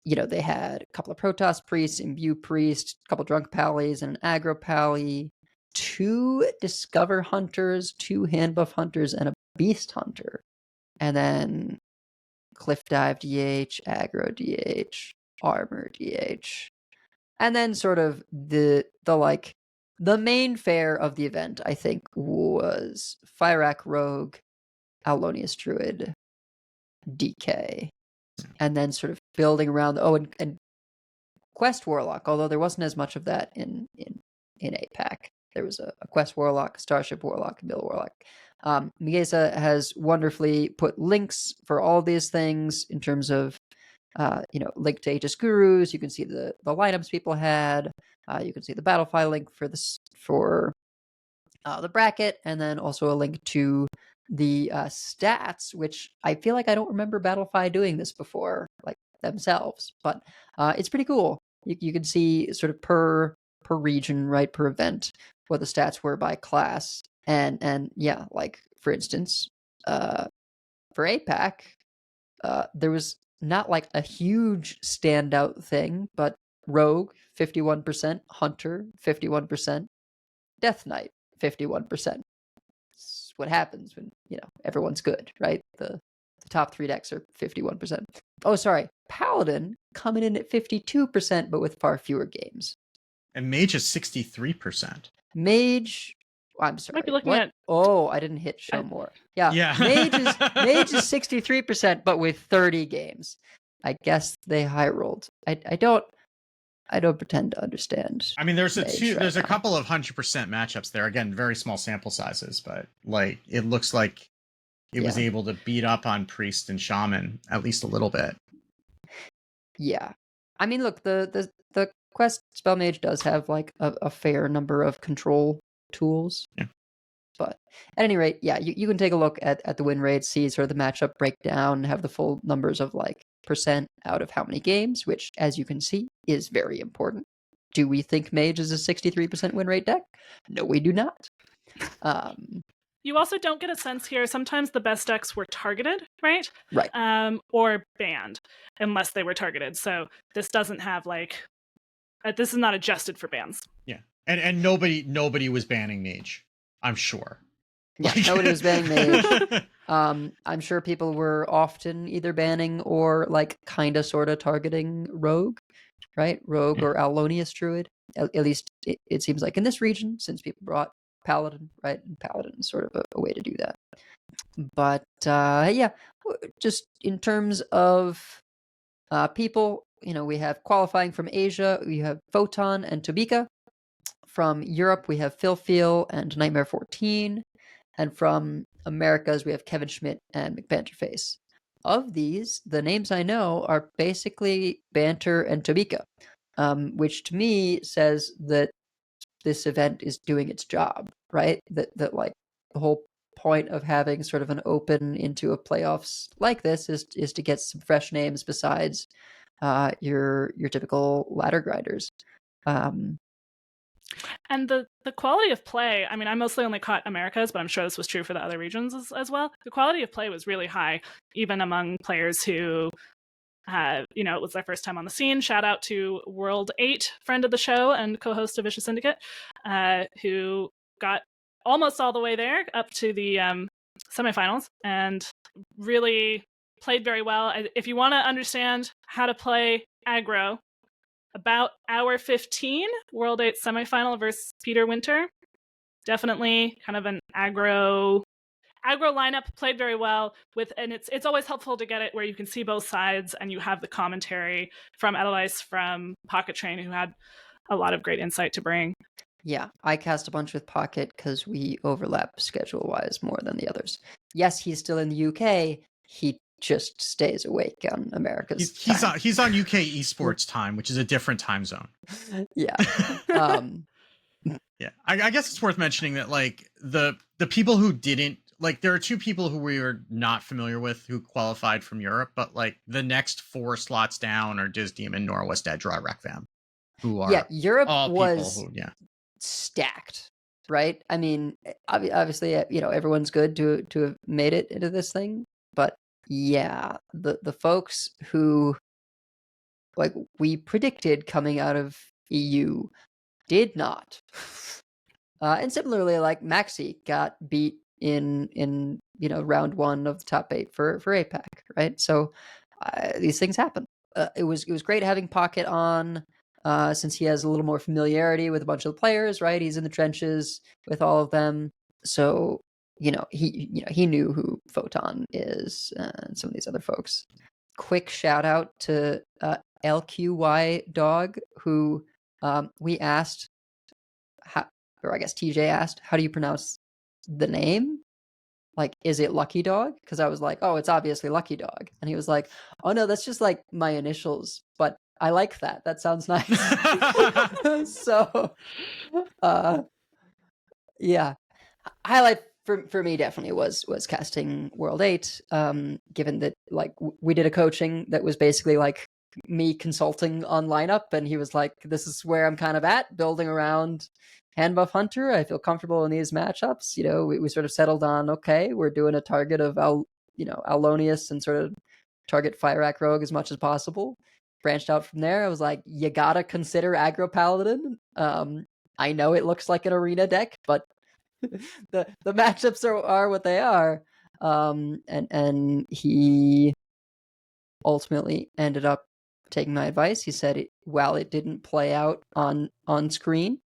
Speaker 3: They had a couple of Protoss priests, Imbue priests, a couple of Drunk Pallies, and an Aggro Pally, 2 Discover Hunters, 2 Hand Buff Hunters, and a Beast Hunter. And then Cliff Dive DH, Aggro DH, Armor DH. And then sort of the main fare of the event, I think, was Fyrakk Rogue, Alonius Druid, DK, and then sort of building around and Quest Warlock, although there wasn't as much of that in APAC. There was a Quest Warlock, Starship Warlock, Mill Warlock. Miguesa has wonderfully put links for all these things in terms of link to Aegis Gurus. You can see the lineups people had. You can see the Battlefy link for the bracket, and then also a link to the stats, which I feel like I don't remember Battlefy doing this before, themselves, but it's pretty cool. You can see sort of per region, right, per event, what the stats were by class, and yeah, for instance, for APAC, there was not a huge standout thing, but Rogue 51%, Hunter 51%, Death Knight 51%. It's what happens when everyone's good, right? The top 3 decks are 51%. Oh, sorry, Paladin coming in at 52%, but with far fewer games.
Speaker 2: And Mage is 63%.
Speaker 3: Mage, I'm sorry.
Speaker 1: Might be looking
Speaker 3: what?
Speaker 1: at.
Speaker 3: Oh, I didn't hit show more. Yeah. Mage is 63%, but with 30 games. I guess they high rolled. I don't pretend to understand.
Speaker 2: I mean, there's a couple of 100% matchups there. Again, very small sample sizes, but it looks like it was able to beat up on Priest and Shaman at least a little bit. Yeah.
Speaker 3: I mean, look, the Quest Spell Mage does have a fair number of control tools.
Speaker 2: Yeah.
Speaker 3: But at any rate, yeah, you can take a look at the win rates, see sort of the matchup breakdown, have the full numbers of percent out of how many games, which, as you can see, is very important. Do we think Mage is a 63% win rate deck? No, we do not.
Speaker 1: You also don't get a sense here. Sometimes the best decks were targeted, right?
Speaker 3: Right.
Speaker 1: Or banned, unless they were targeted. So this doesn't have this is not adjusted for bans.
Speaker 2: Yeah, and nobody was banning Mage, I'm sure.
Speaker 3: Yeah, nobody was banning Mage. I'm sure people were often either banning or kinda sorta targeting Rogue, right? Rogue or Alonius Druid. At least it seems like in this region, since people brought Paladin, right? And Paladin is sort of a way to do that. But yeah, just in terms of people, we have qualifying from Asia. We have Photon and Tobika. From Europe, we have Phil Feel and Nightmare 14. And from Americas, we have Kevin Schmidt and McBanterface. Of these, the names I know are basically Banter and Tobika, which to me says that this event is doing its job, right? That like the whole point of having sort of an open into a playoffs like this is to get some fresh names besides your typical ladder grinders.
Speaker 1: And the quality of play, I mean, I mostly only caught Americas, but I'm sure this was true for the other regions as well. The quality of play was really high, even among players who, it was their first time on the scene. Shout out to World 8, friend of the show and co-host of Vicious Syndicate, who got almost all the way there, up to the semifinals, and really played very well. If you want to understand how to play aggro, about hour 15, World 8 semifinal versus Peter Winter. Definitely kind of an aggro lineup, played very well and it's always helpful to get it where you can see both sides and you have the commentary from Edelweiss, from Pocket Train, who had a lot of great insight to bring.
Speaker 3: Yeah, I cast a bunch with Pocket because we overlap schedule-wise more than the others. Yes, he's still in the UK. He just stays awake on America's time.
Speaker 2: He's on UK esports time, which is a different time zone.
Speaker 3: Yeah.
Speaker 2: Yeah, I guess it's worth mentioning that like the people who didn't, like, there are two people who we were not familiar with who qualified from Europe, but like the next 4 slots down are Dizdemon, Norwest, Edra, Rekvam, who are
Speaker 3: Europe
Speaker 2: all
Speaker 3: was
Speaker 2: people who,
Speaker 3: stacked, right? I mean, obviously, everyone's good to have made it into this thing, but yeah, the folks who like we predicted coming out of EU did not. And similarly, like Maxi got beat in round 1 of the top 8 for APAC, right? So these things happen. It was great having Pocket on, since he has a little more familiarity with a bunch of the players, right? He's in the trenches with all of them, so he knew who Photon is and some of these other folks. Quick shout out to LQY Dog, who we asked, or I guess TJ asked, how do you pronounce the name? Like, is it Lucky Dog? Because I was like, oh, it's obviously Lucky Dog. And he was like, oh no, that's just like my initials, but I like that. That sounds nice. So, yeah. Highlight for me definitely was casting World 8, given that like we did a coaching that was basically like me consulting on lineup, and he was like, this is where I'm kind of at, building around Handbuff Hunter. I feel comfortable in these matchups. We sort of settled on, okay, we're doing a target of Alonius and sort of target Fyrakk Rogue as much as possible. Branched out from there. I was like, you gotta consider Aggro Paladin. I know it looks like an arena deck, but the matchups are what they are. And he ultimately ended up taking my advice. He said, while it didn't play out on screen,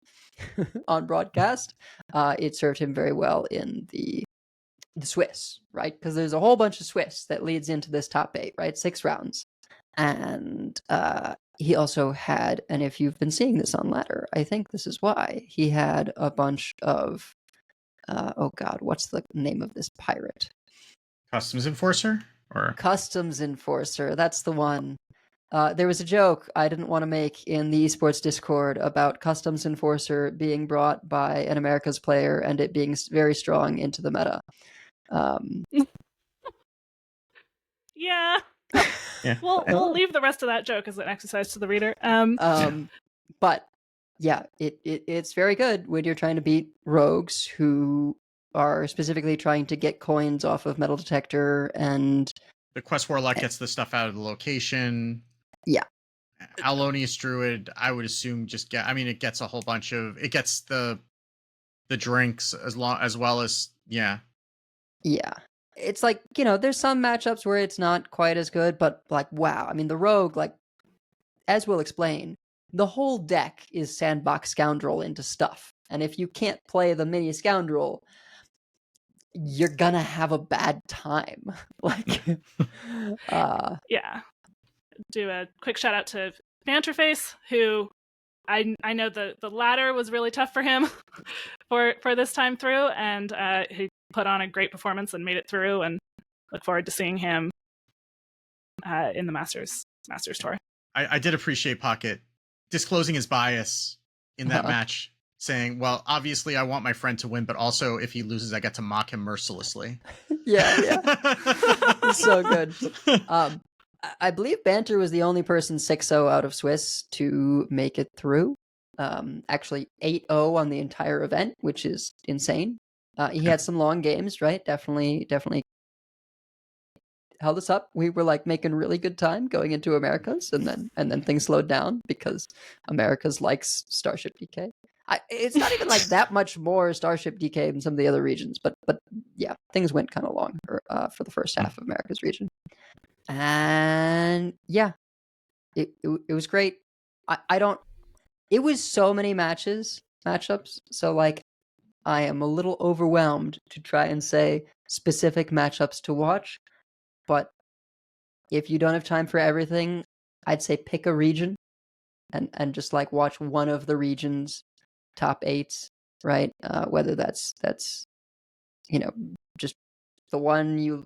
Speaker 3: on broadcast, it served him very well in the Swiss, right? Because there's a whole bunch of Swiss that leads into this top 8, right? 6 rounds. And he also had, and if you've been seeing this on ladder, I think this is why, he had a bunch of oh god, what's the name of this pirate?
Speaker 2: Customs Enforcer? Or
Speaker 3: Customs Enforcer, that's the one. There was a joke I didn't want to make in the esports Discord about Customs Enforcer being brought by an Americas player and it being very strong into the meta.
Speaker 1: Yeah. We'll leave the rest of that joke as an exercise to the reader.
Speaker 3: But yeah, it's very good when you're trying to beat rogues who are specifically trying to get coins off of Metal Detector, and
Speaker 2: the Quest Warlock gets the stuff out of the location.
Speaker 3: Yeah.
Speaker 2: Alonius Druid, I would assume it gets a whole bunch of, it gets the drinks as well as, yeah.
Speaker 3: Yeah. It's like, there's some matchups where it's not quite as good, but like, wow. I mean, the rogue, like, as we'll explain, the whole deck is Sandbox Scoundrel into stuff. And if you can't play the mini Scoundrel, you're gonna have a bad time. Like,
Speaker 1: yeah. Do a quick shout out to Banterface, who I know the ladder was really tough for him for this time through, and he put on a great performance and made it through, and look forward to seeing him in the Masters Tour.
Speaker 2: I did appreciate Pocket disclosing his bias in that match, saying, well, obviously I want my friend to win, but also if he loses, I get to mock him mercilessly.
Speaker 3: Yeah. It's so good. I believe Banter was the only person 6-0 out of Swiss to make it through. Actually 8-0 on the entire event, which is insane. He had some long games, right? Definitely held us up. We were like making really good time going into Americas, and then things slowed down because Americas likes Starship DK. It's not even like that much more Starship DK than some of the other regions, but yeah, things went kind of long for the first half of America's region. And yeah, it was great. It was so many matchups. So like, I am a little overwhelmed to try and say specific matchups to watch. But if you don't have time for everything, I'd say pick a region and just like watch one of the region's top 8s, right? Whether that's just the one you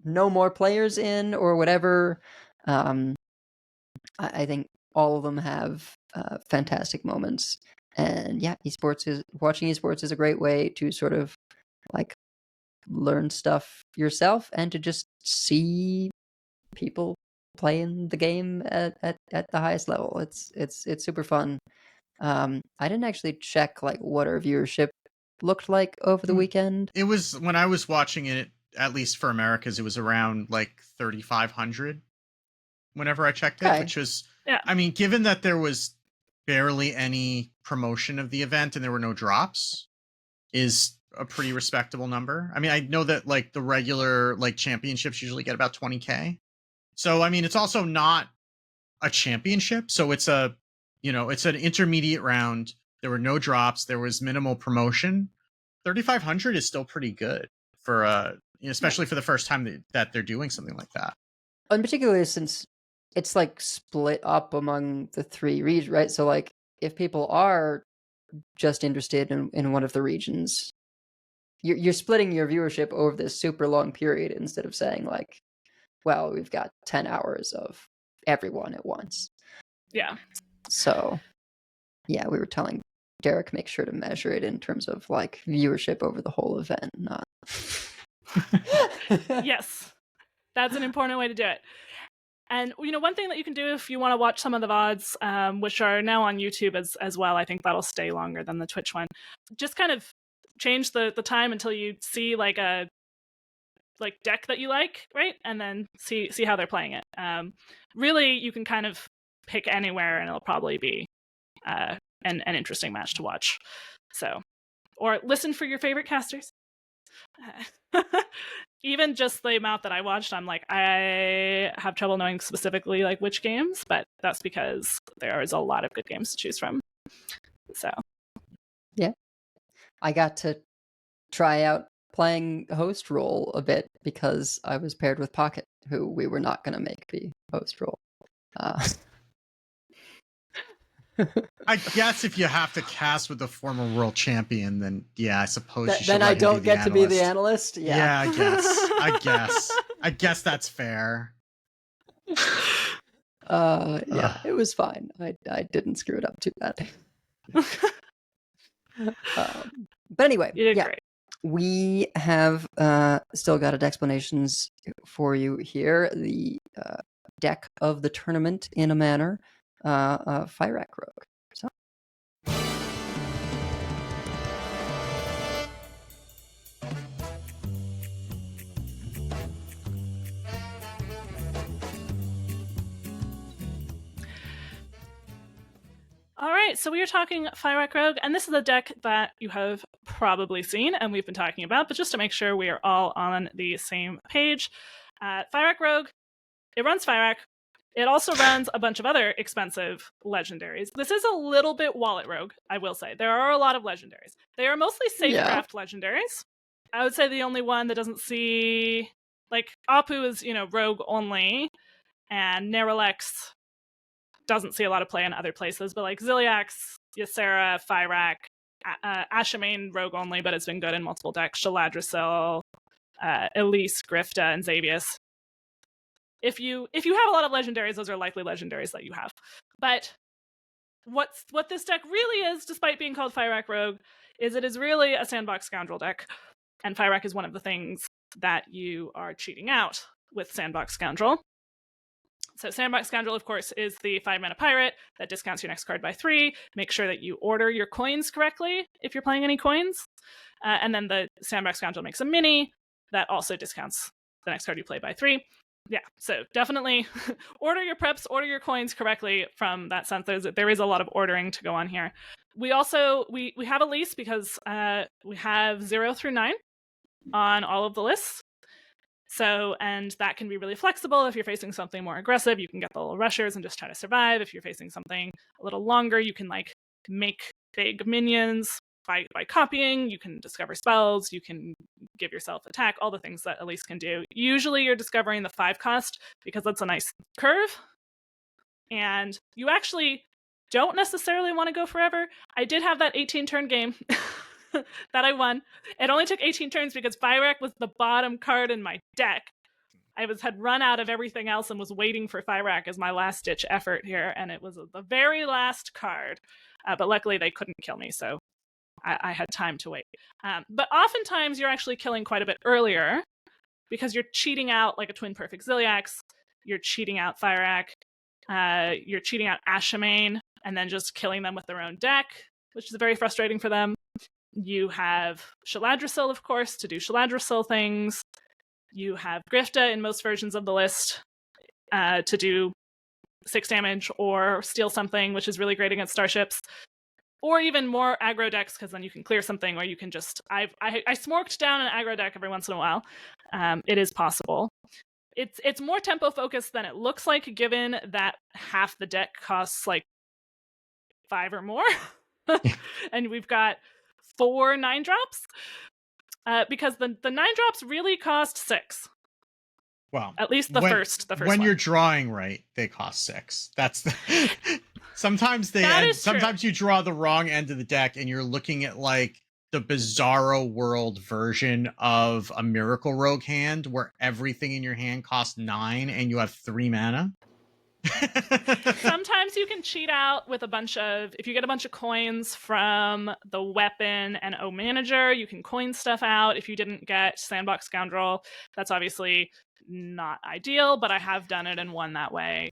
Speaker 3: know more players in or whatever. I think all of them have fantastic moments, and yeah, watching esports is a great way to sort of like learn stuff yourself and to just see people playing the game at the highest level. It's super fun. I didn't actually check like what our viewership looked like over the weekend.
Speaker 2: It was, when I was watching it, at least for Americas, it was around like 3,500 whenever I checked it, which was, I mean, given that there was barely any promotion of the event and there were no drops, is a pretty respectable number. I mean, I know that like the regular like championships usually get about 20K. So, I mean, it's also not a championship. So it's it's an intermediate round. There were no drops. There was minimal promotion. 3,500 is still pretty good for especially for the first time that they're doing something like that.
Speaker 3: And particularly since it's like split up among the 3 regions, right? So like if people are just interested in one of the regions, you're splitting your viewership over this super long period instead of saying like, well, we've got 10 hours of everyone at once.
Speaker 1: Yeah.
Speaker 3: So yeah, we were telling Derek, make sure to measure it in terms of like viewership over the whole event, not.
Speaker 1: Yes, that's an important way to do it. And one thing that you can do if you want to watch some of the VODs, which are now on YouTube as well, I think that'll stay longer than the Twitch one. Just kind of change the time until you see like a deck that you like, right? And then see how they're playing it. Really, you can kind of pick anywhere, and it'll probably be an interesting match to watch. So, or listen for your favorite casters. Even just the amount that I watched, I'm like, I have trouble knowing specifically like which games, but that's because there is a lot of good games to choose from. So,
Speaker 3: yeah, I got to try out playing host role a bit because I was paired with Pocket, who we were not going to make be host role.
Speaker 2: I guess if you have to cast with the former world champion, then yeah, I suppose you should.
Speaker 3: Then I don't get to be the analyst.
Speaker 2: Yeah, I guess that's fair.
Speaker 3: Yeah, it was fine. I didn't screw it up too bad. But anyway,
Speaker 1: you did great.
Speaker 3: We have still got a Decksplanations for you here. The deck of the tournament in a manner. Fyrakk Rogue. So.
Speaker 1: All right, so we are talking Fyrakk Rogue, and this is a deck that you have probably seen and we've been talking about, but just to make sure we are all on the same page. Fyrakk Rogue, it runs Fyrakk. It also runs a bunch of other expensive legendaries. This is a little bit Wallet Rogue, I will say. There are a lot of legendaries. They are mostly safecraft legendaries. I would say the only one that doesn't see... Like, Apu is, Rogue only, and Neralex doesn't see a lot of play in other places, but like Ziliax, Ysera, Fyrakk, Ashamain Rogue only, but it's been good in multiple decks, Shaladrisil, Elise, Grifta, and Xavius. If you have a lot of legendaries, those are likely legendaries that you have. But what this deck really is, despite being called Fyrakk Rogue, is it is really a sandbox scoundrel deck. And Fyrakk is one of the things that you are cheating out with Sandbox Scoundrel. So Sandbox Scoundrel, of course, is the 5-mana pirate that discounts your next card by 3. Make sure that you order your coins correctly if you're playing any coins. And then the Sandbox Scoundrel makes a mini that also discounts the next card you play by 3. Yeah, so definitely order your preps, order your coins correctly from that sense. There is a lot of ordering to go on here. We also, we have a lease because we have 0 through 9 on all of the lists. So, and that can be really flexible. If you're facing something more aggressive, you can get the little rushers and just try to survive. If you're facing something a little longer, you can like make big minions by copying. You can discover spells, you can give yourself attack, all the things that Elise can do. Usually you're discovering the 5 cost because that's a nice curve. And you actually don't necessarily want to go forever. I did have that 18 turn game that I won. It only took 18 turns because Fyrakk was the bottom card in my deck. I had run out of everything else and was waiting for Fyrakk as my last ditch effort here, and it was the very last card. But luckily they couldn't kill me, so I had time to wait. But oftentimes you're actually killing quite a bit earlier because you're cheating out like a Twin Perfect Ziliax, you're cheating out Fyrakk, you're cheating out Ashamain, and then just killing them with their own deck, which is very frustrating for them. You have Shaladrisil, of course, to do Shaladrisil things. You have Grifta in most versions of the list to do 6 damage or steal something, which is really great against starships. Or even more aggro decks, because then you can clear something, or you can just... I smorked down an aggro deck every once in a while. It is possible. It's more tempo focused than it looks like, given that half the deck costs like 5 or more. And we've got 4 9-drops. Because the 9-drops really cost 6.
Speaker 2: Well,
Speaker 1: at least the first
Speaker 2: when
Speaker 1: one.
Speaker 2: You're drawing right, they cost 6. That's the sometimes you draw the wrong end of the deck and you're looking at like the Bizarro World version of a Miracle Rogue hand where everything in your hand costs 9 and you have 3 mana.
Speaker 1: Sometimes you can cheat out with if you get a bunch of coins from the weapon and O Manager, you can coin stuff out. If you didn't get Sandbox Scoundrel, that's obviously not ideal, but I have done it and won that way.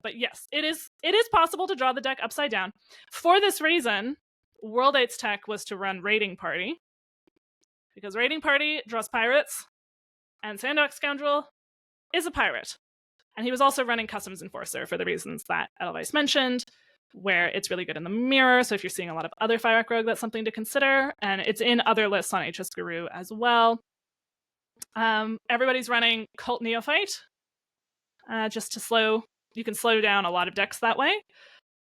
Speaker 1: But yes, it is possible to draw the deck upside down. For this reason, World 8's tech was to run Raiding Party, because Raiding Party draws pirates, and Sandbox Scoundrel is a pirate. And he was also running Customs Enforcer for the reasons that Edelweiss mentioned, where it's really good in the mirror. So if you're seeing a lot of other Fyrakk Rogue, that's something to consider. And it's in other lists on HS Guru as well. Everybody's running Cult Neophyte, just to you can slow down a lot of decks that way.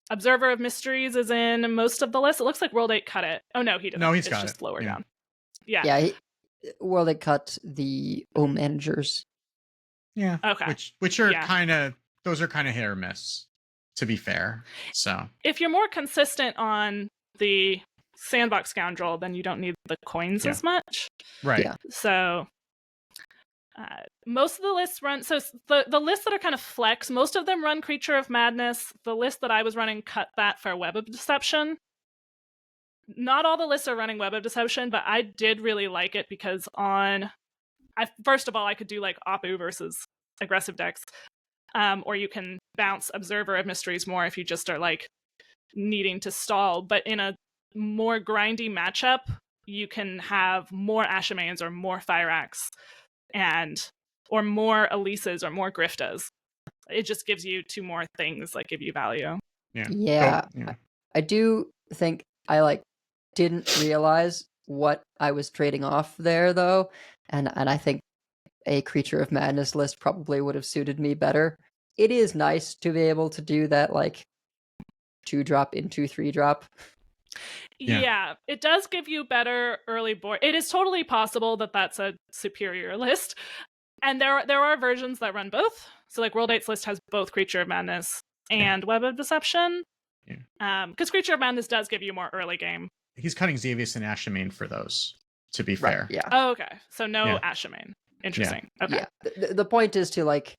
Speaker 1: Observer of Mysteries is in most of the lists. It looks like World 8 cut it. Oh no, he didn't.
Speaker 2: No, it's
Speaker 1: just lower down. Yeah.
Speaker 3: Yeah, World 8 cut the O Managers.
Speaker 2: Yeah.
Speaker 1: Okay.
Speaker 2: Which are kind of hit or miss, to be fair. So
Speaker 1: if you're more consistent on the Sandbox Scoundrel, then you don't need the coins as much.
Speaker 2: Right.
Speaker 3: Yeah.
Speaker 1: So most of the lists run, so the lists that are kind of flex, most of them run Creature of Madness. The list that I was running cut that for Web of Deception. Not all the lists are running Web of Deception, but I did really like it because first of all, I could do like Apu versus aggressive decks, or you can bounce Observer of Mysteries more if you just are like needing to stall. But in a more grindy matchup, you can have more Ashamains or more Fyrakks, or more Elises or more Griftas. It just gives you 2 more things that give you value.
Speaker 3: Yeah. I do think I didn't realize what I was trading off there though, and I think a Creature of Madness list probably would have suited me better. It is nice to be able to do that 2-drop into 3-drop.
Speaker 1: Yeah, it does give you better early board. It is totally possible that that's a superior list. And there are versions that run both. So like World 8's list has both Creature of Madness and Web of Deception.
Speaker 2: Yeah.
Speaker 1: Because Creature of Madness does give you more early game.
Speaker 2: He's cutting Xavius and Ashamain for those, to be
Speaker 3: Right,
Speaker 2: fair.
Speaker 3: yeah.
Speaker 1: Oh, okay. So no
Speaker 2: Yeah.
Speaker 1: Ashamain. Interesting. Okay.
Speaker 3: Yeah. The point is to like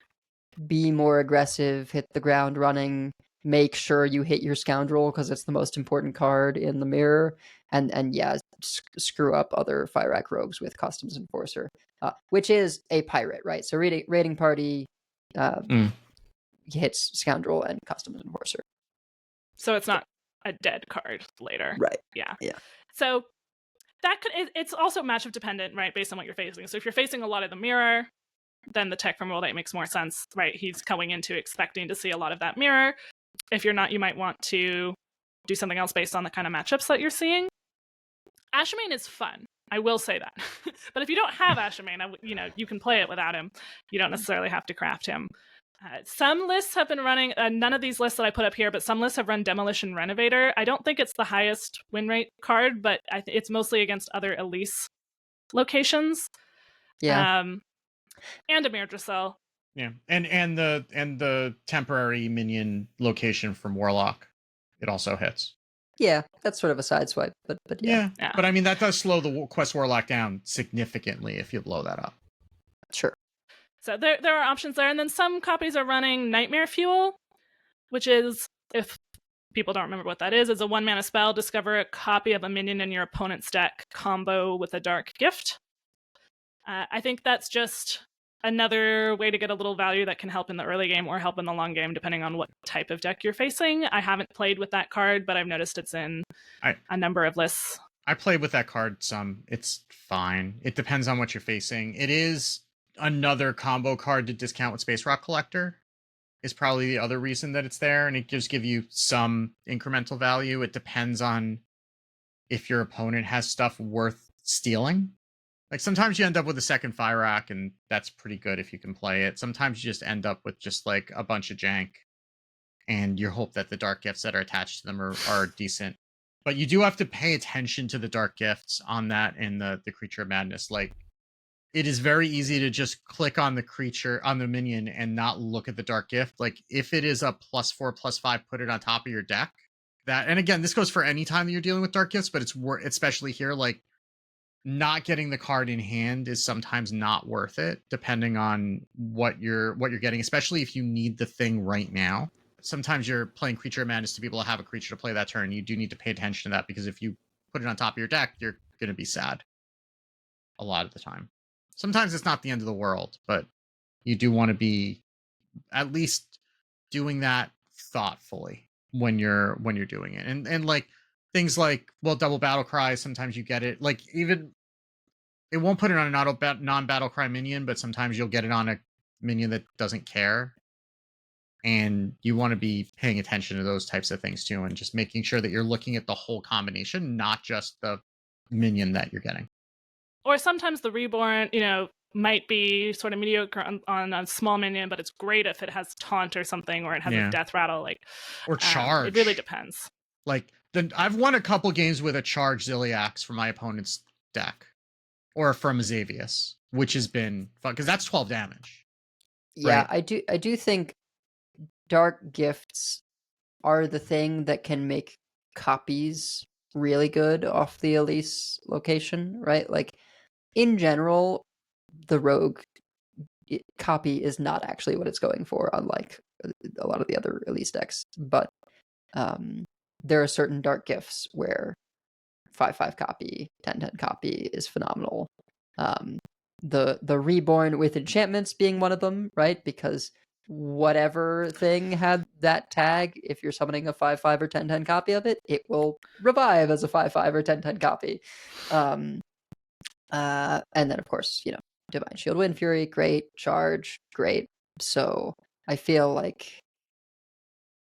Speaker 3: be more aggressive, hit the ground running, make sure you hit your Scoundrel because it's the most important card in the mirror, and yeah, screw up other Fyrakk Rogues with Customs Enforcer, which is a pirate, right? So raiding party hits Scoundrel and Customs Enforcer.
Speaker 1: So it's not a dead card later.
Speaker 3: Right.
Speaker 1: Yeah.
Speaker 3: Yeah.
Speaker 1: So that it's also matchup dependent, right? Based on what you're facing. So if you're facing a lot of the mirror, then the tech from World 8 makes more sense, right? He's going into expecting to see a lot of that mirror. If you're not, you might want to do something else based on the kind of matchups that you're seeing. Ashamain is fun. I will say that. But if you don't have Ashamain, you can play it without him. You don't necessarily have to craft him. Some lists have been running, none of these lists that I put up here, but some lists have run Demolition Renovator. I don't think it's the highest win rate card, but it's mostly against other Elise locations.
Speaker 3: Yeah.
Speaker 1: And Amir Dracel.
Speaker 2: Yeah, and the temporary minion location from Warlock, it also hits.
Speaker 3: Yeah, that's sort of a sideswipe, but yeah.
Speaker 2: But I mean that does slow the Quest Warlock down significantly if you blow that up.
Speaker 3: Sure.
Speaker 1: So there are options there, and then some copies are running Nightmare Fuel, which is, if people don't remember what that is a 1-mana spell. Discover a copy of a minion in your opponent's deck, combo with a Dark Gift. I think that's just another way to get a little value that can help in the early game or help in the long game, depending on what type of deck you're facing. I haven't played with that card, but I've noticed it's in a number of lists.
Speaker 2: I played with that card some. It's fine. It depends on what you're facing. It is another combo card to discount with Space Rock Collector. Is probably the other reason that it's there, and it just give you some incremental value. It depends on if your opponent has stuff worth stealing. Like sometimes you end up with a second Fyrakk, and that's pretty good if you can play it. Sometimes you just end up with just like a bunch of jank, and you hope that the dark gifts that are attached to them are decent. But you do have to pay attention to the dark gifts on that in the Creature of Madness. Like it is very easy to just click on the creature, on the minion, and not look at the dark gift. Like if it is a +4/+5, put it on top of your deck. That, and again, this goes for any time that you're dealing with dark gifts, but it's especially here, like not getting the card in hand is sometimes not worth it, depending on what you're getting, especially if you need the thing right now. Sometimes you're playing Creature of Madness to be able to have a creature to play that turn. You do need to pay attention to that, because if you put it on top of your deck, you're going to be sad a lot of the time. Sometimes it's not the end of the world, but you do want to be at least doing that thoughtfully when you're doing it. And like things like, well, double battle cry, sometimes you get it. Like even it won't put it on a non-battle cry minion, but sometimes you'll get it on a minion that doesn't care. And you want to be paying attention to those types of things too, and just making sure that you're looking at the whole combination, not just the minion that you're getting.
Speaker 1: Or sometimes the Reborn, might be sort of mediocre on a small minion, but it's great if it has taunt or something, or it has a death rattle,
Speaker 2: or charge.
Speaker 1: It really depends.
Speaker 2: Like I've won a couple games with a charge Ziliax from my opponent's deck, or from Xavius, which has been fun because that's 12 damage.
Speaker 3: Yeah,
Speaker 2: right?
Speaker 3: I do think dark gifts are the thing that can make copies really good off the Elise location, right? Like in general, the rogue copy is not actually what it's going for, unlike a lot of the other Elise decks. But there are certain dark gifts where 5/5 copy, 10/10 copy is phenomenal. The Reborn with enchantments being one of them, right? Because whatever thing had that tag, if you're summoning a 5/5 or 10/10 copy of it, it will revive as a 5/5 or 10/10 copy. And then of course, Divine Shield, Wind Fury, great. Charge, great. So I feel like,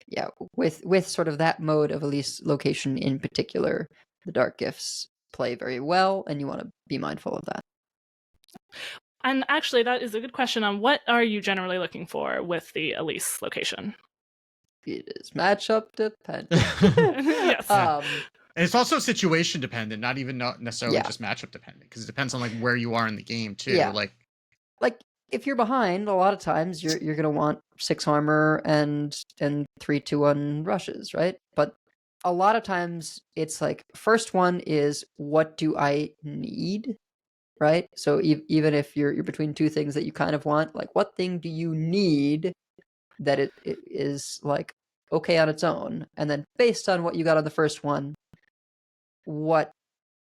Speaker 3: yeah, with sort of that mode of Elise location in particular, the dark gifts play very well, and you want to be mindful of that.
Speaker 1: And actually, that is a good question on what are you generally looking for with the Elise location?
Speaker 3: It is matchup dependent.
Speaker 1: Yes.
Speaker 2: And it's also situation dependent, not necessarily just matchup dependent, because it depends on like where you are in the game too.
Speaker 3: Yeah.
Speaker 2: Like
Speaker 3: if you're behind, a lot of times you're gonna want 6 armor and 3-2-1 rushes, right? But a lot of times it's like first one is what do I need, right? So even if you're between two things that you kind of want, like what thing do you need that it is like okay on its own, and then based on what you got on the first one, what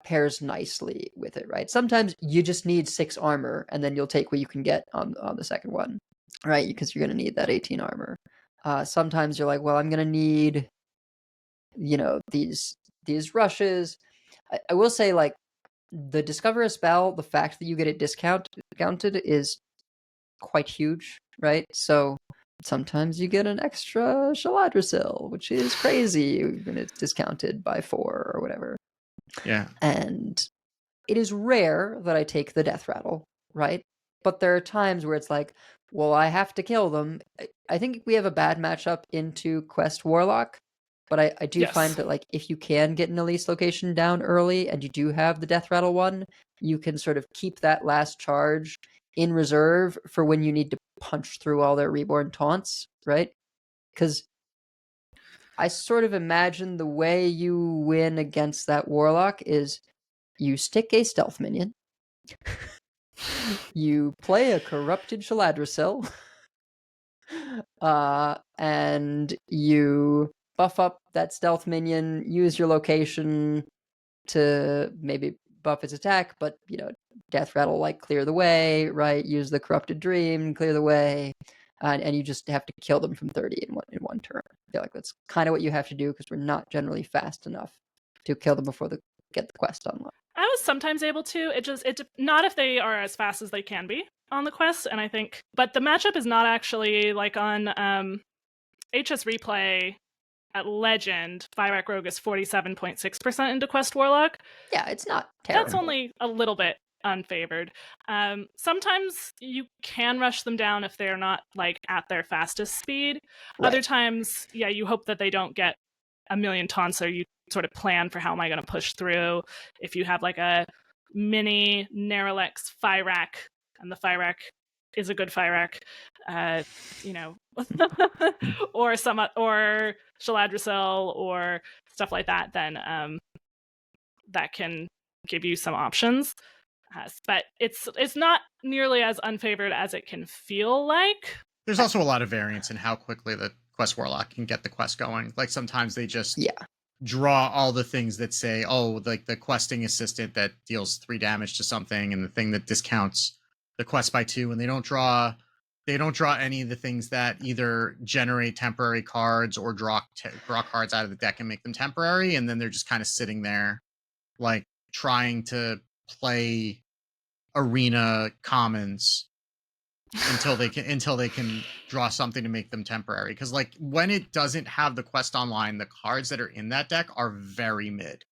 Speaker 3: pairs nicely with it, right? Sometimes you just need 6 armor, and then you'll take what you can get on the second one, right? Because you're gonna need that 18 armor. Sometimes you're like, well, I'm gonna need, these rushes. I will say, like, the Discover a Spell, the fact that you get it discounted is quite huge, right? So sometimes you get an extra Shaladrisil, which is crazy when it's discounted by 4 or whatever.
Speaker 2: Yeah.
Speaker 3: And it is rare that I take the Death Rattle, right? But there are times where it's like, well, I have to kill them. I think we have a bad matchup into Quest Warlock, but I do find that, like, if you can get an Elise location down early and you do have the Death Rattle one, you can sort of keep that last charge in reserve for when you need to punch through all their Reborn taunts, right? Because I sort of imagine the way you win against that Warlock is you stick a stealth minion, you play a corrupted Shaladrisil, and you buff up that stealth minion, use your location to maybe buff its attack, but, Death Rattle, like, clear the way, right? Use the Corrupted Dream, clear the way, and you just have to kill them from 30 in one turn. I feel like that's kind of what you have to do, because we're not generally fast enough to kill them before they get the quest unlocked.
Speaker 1: I was sometimes able to. Not if they are as fast as they can be on the quest, and I think, but the matchup is not actually like on HS Replay at Legend. Fyrakk Rogue is 47.6% into Quest Warlock.
Speaker 3: Yeah, it's not terrible.
Speaker 1: That's only a little bit unfavored. Sometimes you can rush them down if they're not like at their fastest speed.
Speaker 3: Right.
Speaker 1: Other times, you hope that they don't get a million taunts, or you sort of plan for how am I going to push through. If you have like a mini Neralex Fyrakk, and the Fyrakk is a good Fyrakk, or Shaladrisil or stuff like that, then that can give you some options. But it's not nearly as unfavored as it can feel like.
Speaker 2: There's also a lot of variance in how quickly the Quest Warlock can get the quest going. Like sometimes they just draw all the things that say, oh, like the questing assistant that deals 3 damage to something, and the thing that discounts the quest by 2, and they don't draw any of the things that either generate temporary cards or draw cards out of the deck and make them temporary, and then they're just kind of sitting there like trying to play arena commons until they can draw something to make them temporary. Because like when it doesn't have the quest online, the cards that are in that deck are very mid,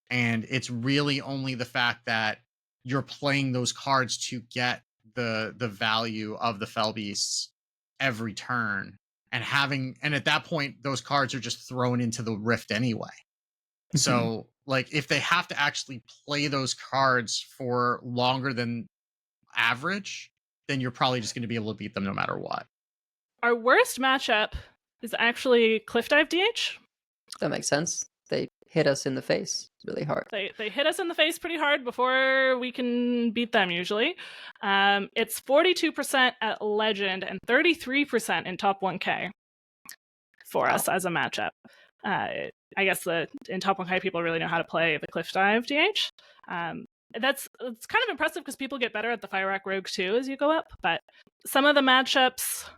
Speaker 2: and it's really only the fact that you're playing those cards to get the value of the Fell Beasts every turn, and at that point those cards are just thrown into the Rift anyway. So like if they have to actually play those cards for longer than average, then you're probably just going to be able to beat them no matter what.
Speaker 1: Our worst matchup is actually Cliff Dive DH.
Speaker 3: That makes sense. They hit us in the face really hard.
Speaker 1: They hit us in the face pretty hard before we can beat them usually. It's 42% at Legend and 33% in top 1K for us as a matchup. I guess in top 1K people really know how to play the Cliff Dive DH. It's kind of impressive because people get better at the Fyrakk Rogue too as you go up, but some of the matchups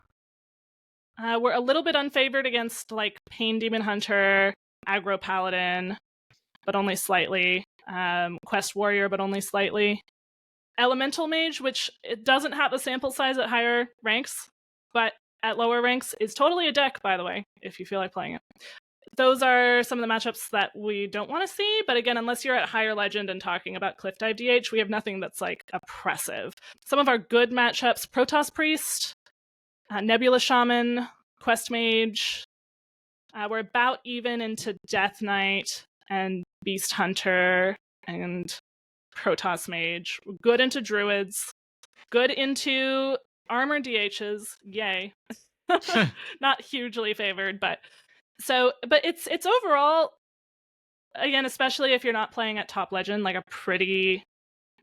Speaker 1: were a little bit unfavored against like Pain Demon Hunter, Aggro Paladin, but only slightly, Quest Warrior, but only slightly, Elemental Mage, which it doesn't have a sample size at higher ranks, but at lower ranks is totally a deck, by the way, if you feel like playing it. Those are some of the matchups that we don't want to see, but again, unless you're at higher Legend and talking about Cliff Dive DH, we have nothing that's like oppressive. Some of our good matchups, Protoss Priest, Nebula Shaman, Quest Mage, we're about even into Death Knight and Beast Hunter and Protoss Mage. We're good into Druids. good into armor DHs, yay. Not hugely favored, but it's overall, again, especially if you're not playing at top legend, like a pretty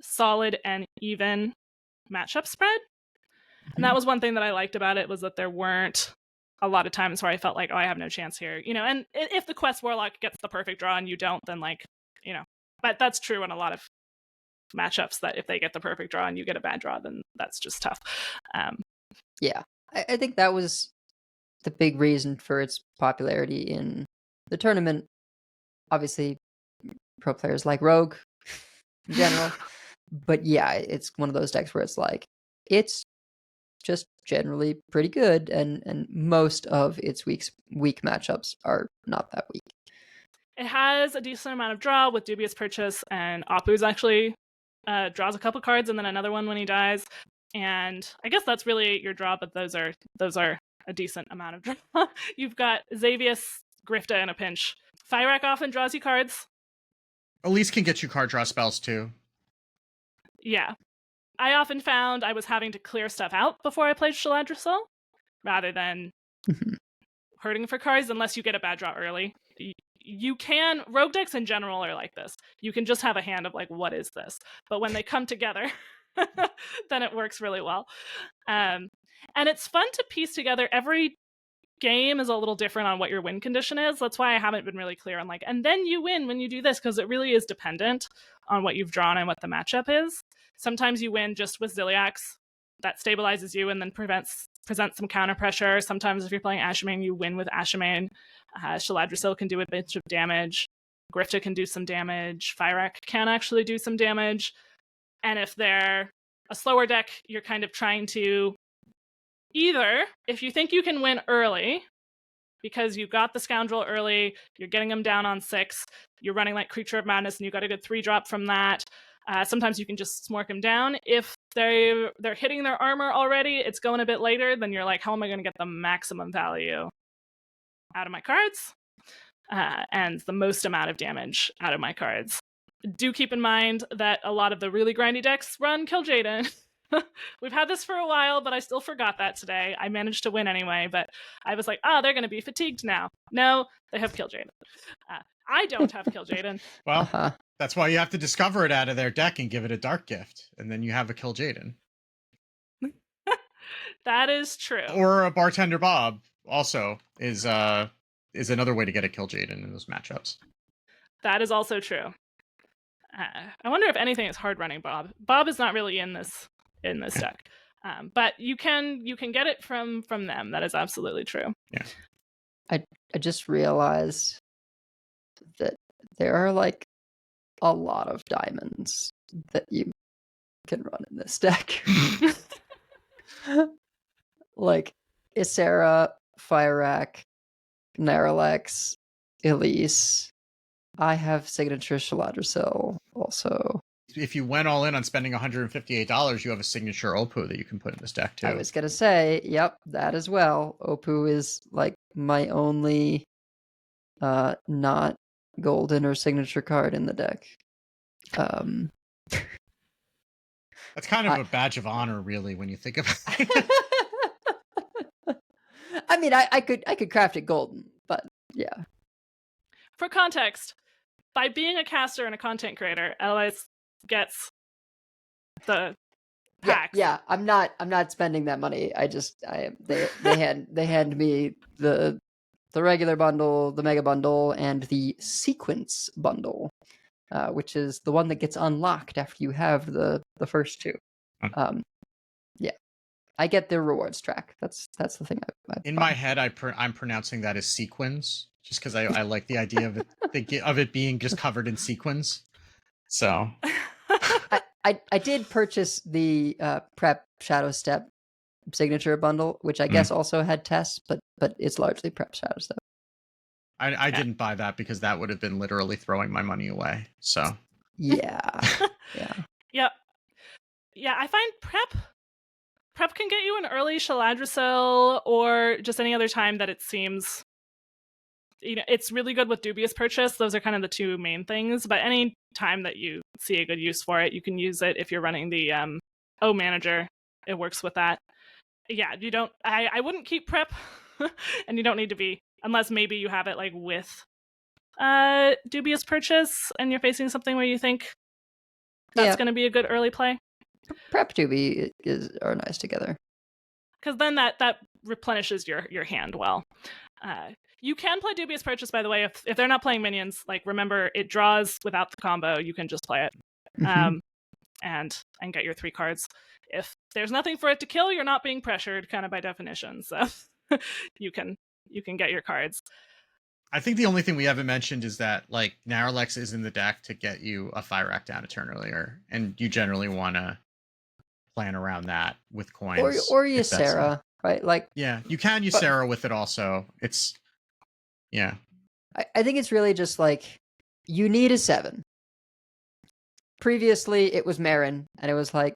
Speaker 1: solid and even matchup spread. And that was one thing that I liked about it, was that there weren't a lot of times where I felt like, oh, I have no chance here, and if the quest warlock gets the perfect draw and you don't, then but that's true in a lot of matchups, that if they get the perfect draw and you get a bad draw, then that's just tough.
Speaker 3: Yeah, I think that was the big reason for its popularity in the tournament. Obviously, pro players like Rogue in general. But yeah, it's one of those decks where it's like, it's just generally pretty good, and most of its weak matchups are not that weak.
Speaker 1: It has a decent amount of draw with Dubious Purchase, and Apu's actually draws a couple cards and then another one when he dies. And I guess that's really your draw, but those are a decent amount of draw. You've got Xavius, Grifta in a pinch. Fyrakk often draws you cards.
Speaker 2: Elise can get you card draw spells too.
Speaker 1: Yeah. I often found I was having to clear stuff out before I played Shaladrosol, rather than hurting for cards, unless you get a bad draw early. You can, rogue decks in general are like this. You can just have a hand of like, what is this? But when they come together, then it works really well. And it's fun to piece together. Every game is a little different on what your win condition is. That's why I haven't been really clear on like, and then you win when you do this, because it really is dependent on what you've drawn and what the matchup is. Sometimes you win just with Ziliax. That stabilizes you and then presents some counter pressure. Sometimes if you're playing Ashimane, you win with Ashimane. Shaladrosol can do a bunch of damage. Grifta can do some damage. Fyrakk can actually do some damage. And if they're a slower deck, you're kind of trying to either, if you think you can win early, because you got the Scoundrel early, you're getting them down on 6, you're running like Creature of Madness, and you got a good 3-drop from that. Sometimes you can just smork them down. If they're hitting their armor already, it's going a bit later, then you're like, how am I going to get the maximum value out of my cards? And the most amount of damage out of my cards. Do keep in mind that a lot of the really grindy decks run Kill Jaden. We've had this for a while, but I still forgot that today. I managed to win anyway, but I was like, they're going to be fatigued now. No, they have Kill Jaden. I don't have Kill Jaden.
Speaker 2: Well, that's why you have to discover it out of their deck and give it a dark gift, and then you have a Kill Jaden.
Speaker 1: That is true.
Speaker 2: Or a Bartender Bob also is another way to get a Kill Jaden in those matchups.
Speaker 1: That is also true. I wonder if anything is hard running Bob. Bob is not really in this deck, but you can get it from them. That is absolutely true.
Speaker 2: Yeah.
Speaker 3: I just realized that there are like a lot of diamonds that you can run in this deck. Like Ysera, Fyrakk, Naralex, Elise. I have Signature Shaladrosol also.
Speaker 2: If you went all in on spending $158, you have a signature Opu that you can put in this deck too.
Speaker 3: I was gonna say, yep, that as well. Opu is like my only not golden or signature card in the deck.
Speaker 2: That's kind of a badge of honor, really, when you think about it.
Speaker 3: I mean, I could craft it golden, but yeah.
Speaker 1: For context, by being a caster and a content creator, Edelweiss gets the packs.
Speaker 3: Yeah, I'm not spending that money. They hand me the regular bundle, the mega bundle, and the sequence bundle, which is the one that gets unlocked after you have the first two. Yeah, I get the rewards track. That's the thing.
Speaker 2: In my head, I'm pronouncing that as sequins, just because I like the idea of it being just covered in sequins. So
Speaker 3: I did purchase the Prep Shadow Step signature bundle, which I guess also had tests, but it's largely Prep Shadow Step.
Speaker 2: I didn't buy that because that would have been literally throwing my money away. So
Speaker 3: yeah.
Speaker 1: Yep. Yeah, I find Prep can get you an early Shaladrosol, or just any other time that it seems, it's really good with Dubious Purchase. Those are kind of the two main things, but any time that you see a good use for it, you can use it if you're running the O Manager it works with that. Yeah, you don't. I wouldn't keep prep, and you don't need to be unless maybe you have it like with dubious purchase, and you're facing something where you think that's going to be a good early play.
Speaker 3: Prep dubi are nice together
Speaker 1: because then that replenishes your hand well. You can play dubious purchase, by the way, if they're not playing minions. Like, remember, it draws without the combo. You can just play it, and get your 3 cards. If there's nothing for it to kill, you're not being pressured, kind of by definition. So you can get your cards.
Speaker 2: I think the only thing we haven't mentioned is that like Narlex is in the deck to get you a Fyrakk down a turn earlier, and you generally want to plan around that with coins
Speaker 3: or Ysera, right? Like,
Speaker 2: yeah, you can Ysera with it also. It's
Speaker 3: I think it's really just like you need a 7. Previously, it was Marin, and it was like,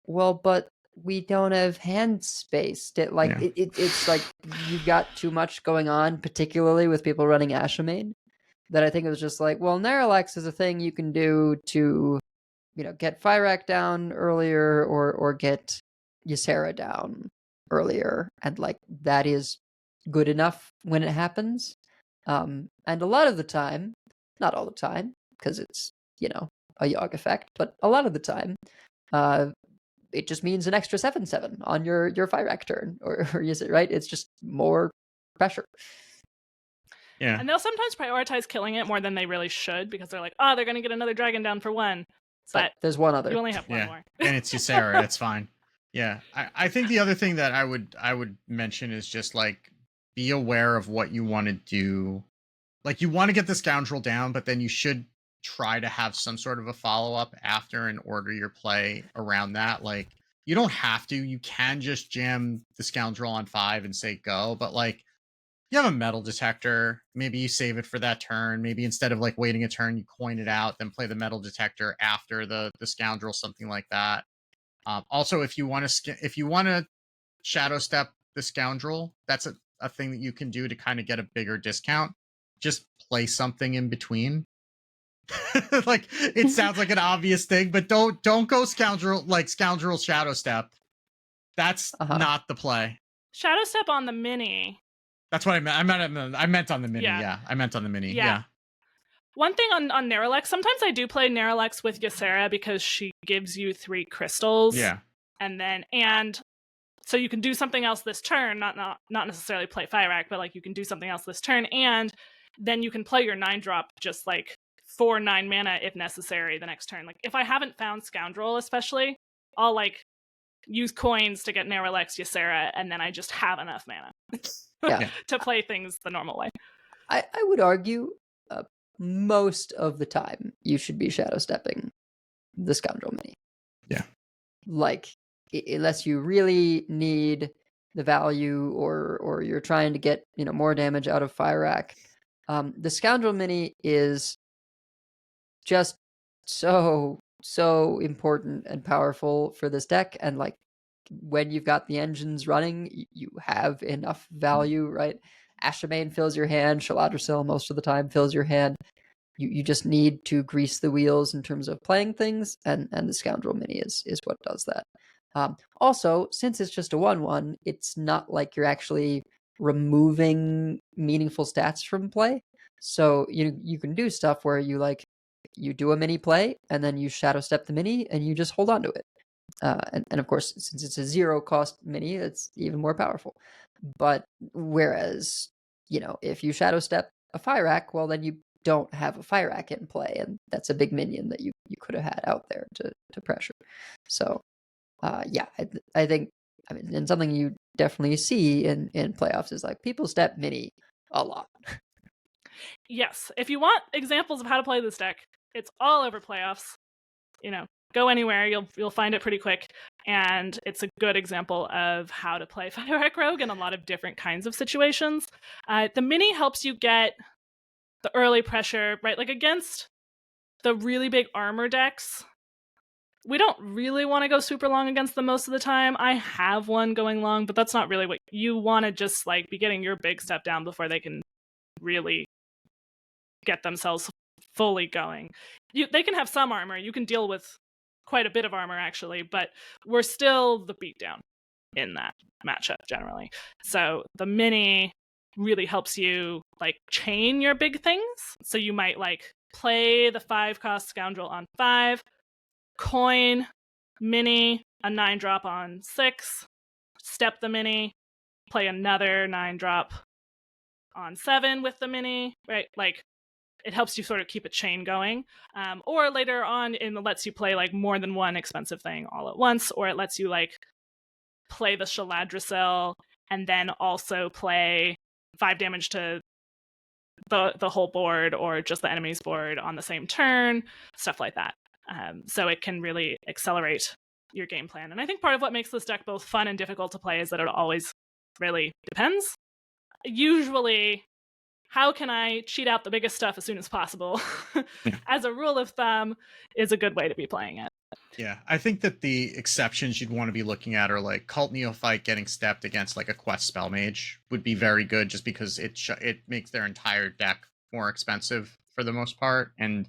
Speaker 3: well, but we don't have hand space. It's like you've got too much going on, particularly with people running Ashamain, that I think it was just like, well, Narlex is a thing you can do to, get Fyrakk down earlier or get Ysera down earlier, and like that is good enough when it happens. And a lot of the time, not all the time, because it's a Yogg effect, but a lot of the time, it just means an extra 7/7 on your Fyrakk turn, or is it right? It's just more pressure.
Speaker 2: Yeah,
Speaker 1: and they'll sometimes prioritize killing it more than they really should because they're like, oh, they're gonna get another dragon down for 1. But
Speaker 3: there's one other.
Speaker 1: You only have one more,
Speaker 2: and it's Ysera. It's fine. Yeah, I think the other thing that I would mention is just like be aware of what you want to do. Like, you want to get the Scoundrel down, but then you should try to have some sort of a follow-up after and order your play around that. Like, you don't have to. You can just jam the Scoundrel on 5 and say go, but like, you have a metal detector. Maybe you save it for that turn. Maybe instead of like waiting a turn, you coin it out, then play the metal detector after the Scoundrel, something like that. Also, if you want to shadow step the Scoundrel, that's a thing that you can do to kind of get a bigger discount. Just play something in between. Like, it sounds like an obvious thing, but don't go Scoundrel shadow step. That's not the play.
Speaker 1: Shadow step on the mini.
Speaker 2: That's what I meant. I meant on the mini. Yeah. I meant on the mini. Yeah.
Speaker 1: One thing on Narlex, sometimes I do play Narlex with Ysera because she gives you 3 crystals.
Speaker 2: Yeah.
Speaker 1: And so you can do something else this turn, not necessarily play Fyrakk, but like you can do something else this turn, and then you can play your 9-drop just like for 9 mana if necessary the next turn. Like, if I haven't found Scoundrel, especially, I'll like use coins to get Narlex Ysera, and then I just have enough mana to play things the normal way.
Speaker 3: I would argue most of the time you should be shadow stepping the Scoundrel mini.
Speaker 2: Yeah.
Speaker 3: Like, unless you really need the value or you're trying to get more damage out of Fyrakk, the Scoundrel mini is just so important and powerful for this deck. And like, when you've got the engines running, you have enough value, right? Ashamain fills your hand. Shaladrisil most of the time fills your hand. You just need to grease the wheels in terms of playing things, and the Scoundrel mini is what does that. Also, since it's just a 1/1, it's not like you're actually removing meaningful stats from play. So you can do stuff where you do a mini play and then you shadow step the mini and you just hold on to it. And of course, since it's a 0 cost mini, it's even more powerful. But whereas, if you shadow step a Fyrakk, well, then you don't have a Fyrakk in play, and that's a big minion that you could have had out there to pressure. So I think, and something you definitely see in playoffs is like people step mini a lot.
Speaker 1: Yes, if you want examples of how to play this deck, it's all over playoffs. Go anywhere, you'll find it pretty quick, and it's a good example of how to play Fyrakk Rogue in a lot of different kinds of situations. The mini helps you get the early pressure, right? Like, against the really big armor decks, we don't really want to go super long against them most of the time. I have one going long, but that's not really what you want to just like be getting your big step down before they can really get themselves fully going. They can have some armor. You can deal with quite a bit of armor actually, but we're still the beatdown in that matchup generally. So the mini really helps you like chain your big things. So you might like play the 5-cost Scoundrel on 5, coin, mini, a 9-drop on 6, step the mini, play another 9-drop on 7 with the mini, right? Like it helps you sort of keep a chain going. Or later on, it lets you play like more than one expensive thing all at once, or it lets you like play the Shaladricel and then also play 5 damage to the whole board or just the enemy's board on the same turn, stuff like that. So it can really accelerate your game plan. And I think part of what makes this deck both fun and difficult to play is that it always really depends. Usually, how can I cheat out the biggest stuff as soon as possible? As a rule of thumb, is a good way to be playing it.
Speaker 2: Yeah, I think that the exceptions you'd want to be looking at are like Cult Neophyte getting stepped against like a Quest Spell Mage would be very good just because it makes their entire deck more expensive for the most part. And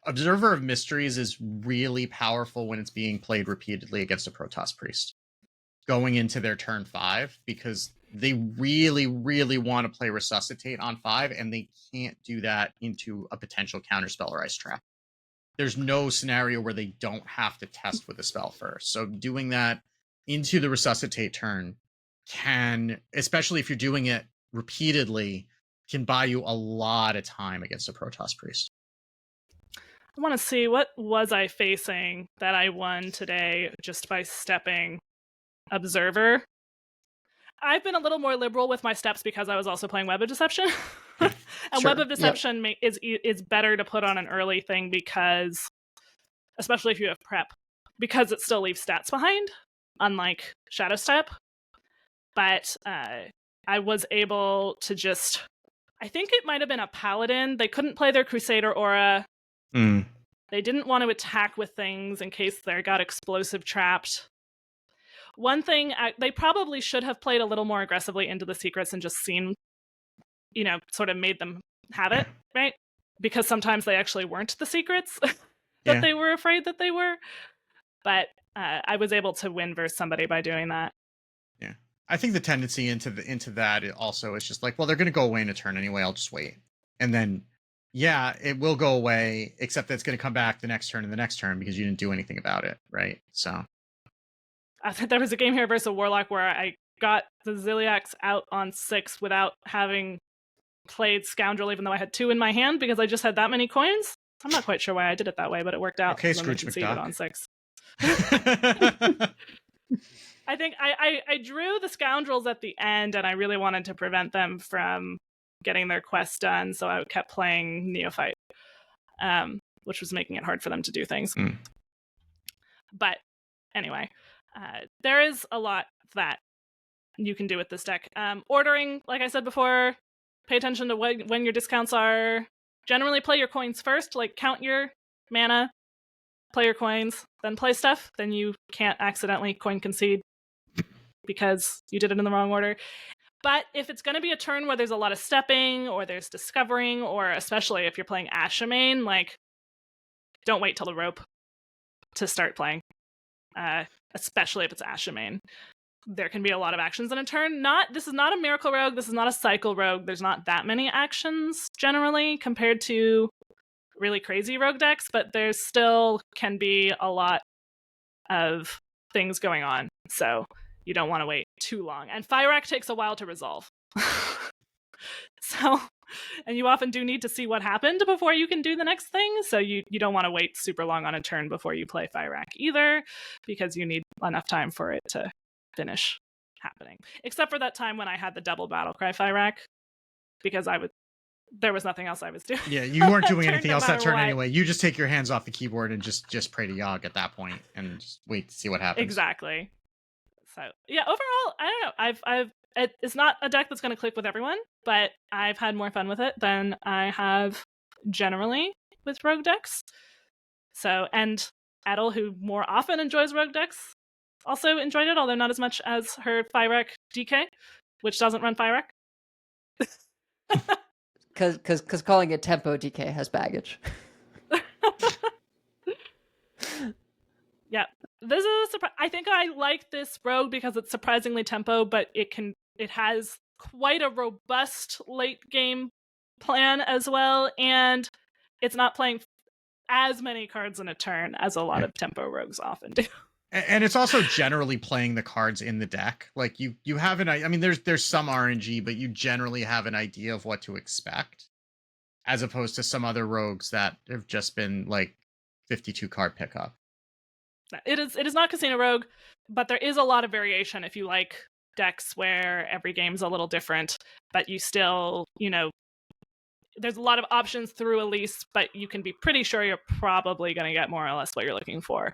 Speaker 2: Observer of Mysteries is really powerful when it's being played repeatedly against a Protoss Priest going into their turn 5 because they really, really want to play Resuscitate on 5 and they can't do that into a potential Counterspell or Ice Trap. There's no scenario where they don't have to test with a spell first. So doing that into the Resuscitate turn can, especially if you're doing it repeatedly, can buy you a lot of time against a Protoss Priest.
Speaker 1: I want to see, what was I facing that I won today just by stepping Observer? I've been a little more liberal with my steps because I was also playing Web of Deception. And
Speaker 3: Sure.
Speaker 1: Web of Deception is better to put on an early thing because, especially if you have prep, because it still leaves stats behind, unlike Shadow Step. But I was able to just, I think it might have been a Paladin. They couldn't play their Crusader Aura. They didn't want to attack with things in case they got explosive trapped. One thing, they probably should have played a little more aggressively into the secrets and just seen, sort of made them have it, right? Because sometimes they actually weren't the secrets that they were afraid that they were. But I was able to win versus somebody by doing that.
Speaker 2: Yeah. I think the tendency into that also is just like, well, they're going to go away in a turn anyway. I'll just wait. And then, yeah, it will go away, except that it's going to come back the next turn and the next turn because you didn't do anything about it, right? So...
Speaker 1: there was a game here versus a Warlock where I got the Ziliax out on 6 without having played Scoundrel, even though I had 2 in my hand because I just had that many coins. I'm not quite sure why I did it that way, but it worked out.
Speaker 2: Okay, Scrooge McDuck.
Speaker 1: On 6. I think I drew the Scoundrels at the end, and I really wanted to prevent them from getting their quest done, so I kept playing Neophyte, which was making it hard for them to do things. But anyway... there is a lot that you can do with this deck. Ordering, like I said before, pay attention to when your discounts are. Generally play your coins first, like count your mana, play your coins, then play stuff. Then you can't accidentally coin concede because you did it in the wrong order. But if it's going to be a turn where there's a lot of stepping or there's discovering, or especially if you're playing Ashamain, like, don't wait till the rope to start playing. Especially if it's Ashamain. There can be a lot of actions in a turn. This is not a Miracle Rogue, this is not a Cycle Rogue. There's not that many actions generally compared to really crazy rogue decks, but there still can be a lot of things going on. So you don't want to wait too long. And Fyrakk takes a while to resolve. And you often do need to see what happened before you can do the next thing. So you don't want to wait super long on a turn before you play Fyrakk either, because you need enough time for it to finish happening. Except for that time when I had the double Battlecry Fyrakk, because there was nothing else I was doing.
Speaker 2: Yeah, you weren't doing anything else that turn
Speaker 1: what.
Speaker 2: anyway. You just take your hands off the keyboard and just pray to Yogg at that point and just wait to see what happens.
Speaker 1: Exactly. So yeah, overall, I don't know. It's not a deck that's going to click with everyone, but I've had more fun with it than I have generally with rogue decks. So, and Edel, who more often enjoys rogue decks, also enjoyed it, although not as much as her Fyrakk DK, which doesn't run Fyrakk.
Speaker 3: Because calling it tempo DK has baggage.
Speaker 1: Yeah, this is I think I like this rogue because it's surprisingly tempo, but it has quite a robust late game plan as well, and it's not playing as many cards in a turn as a lot of tempo rogues often do.
Speaker 2: And it's also generally playing the cards in the deck. Like you have I mean, there's some RNG, but you generally have an idea of what to expect, as opposed to some other rogues that have just been like 52 card pickup.
Speaker 1: It is not Casino Rogue, but there is a lot of variation if you like decks where every game's a little different, but you still, there's a lot of options through Elise, but you can be pretty sure you're probably going to get more or less what you're looking for.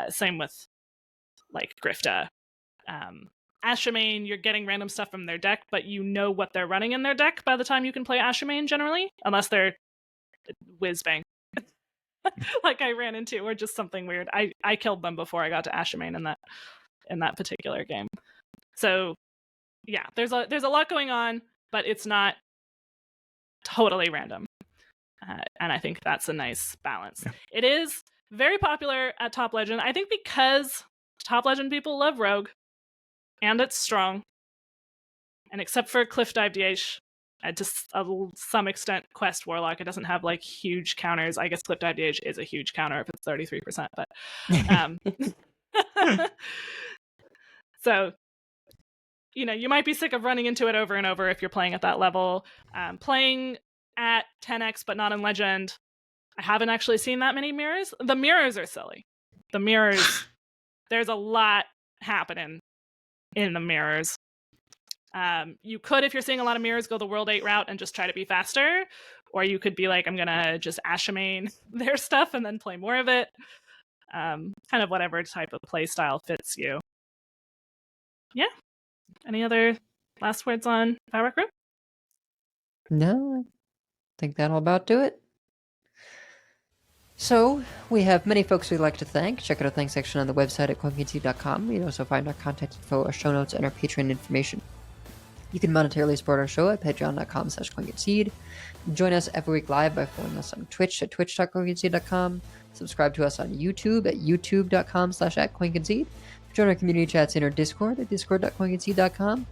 Speaker 1: Same with like Grifta. Ashamain, you're getting random stuff from their deck, but you know what they're running in their deck by the time you can play Ashamain generally, unless they're whiz-bang. Like I ran into, or just something weird. I killed them before I got to Ashamain in that particular game. So yeah, there's a lot going on, but it's not totally random. And I think that's a nice balance. Yeah. It is very popular at Top Legend. I think because Top Legend people love Rogue, and it's strong. And except for Cliff Dive DH, to some extent, Quest Warlock, it doesn't have like huge counters. I guess Cliff Dive DH is a huge counter if it's 33%, but so you might be sick of running into it over and over if you're playing at that level. Playing at 10x, but not in Legend, I haven't actually seen that many mirrors. The mirrors are silly. The mirrors, there's a lot happening in the mirrors. You could, if you're seeing a lot of mirrors, go the World 8 route and just try to be faster. Or you could be like, I'm going to just Ashamain their stuff and then play more of it. Kind of whatever type of play style fits you. Yeah. Any other last words on Fyrakk Rogue?
Speaker 3: No, I think that'll about do it. So, we have many folks we'd like to thank. Check out our thanks section on the website at Concede.com. You can also find our contact info, our show notes, and our Patreon information. You can monetarily support our show at patreon.com/Concede. Join us every week live by following us on Twitch at twitch.concede.com. Subscribe to us on YouTube at youtube.com/@Concede. Join our community chats in our Discord at discord.concede.com.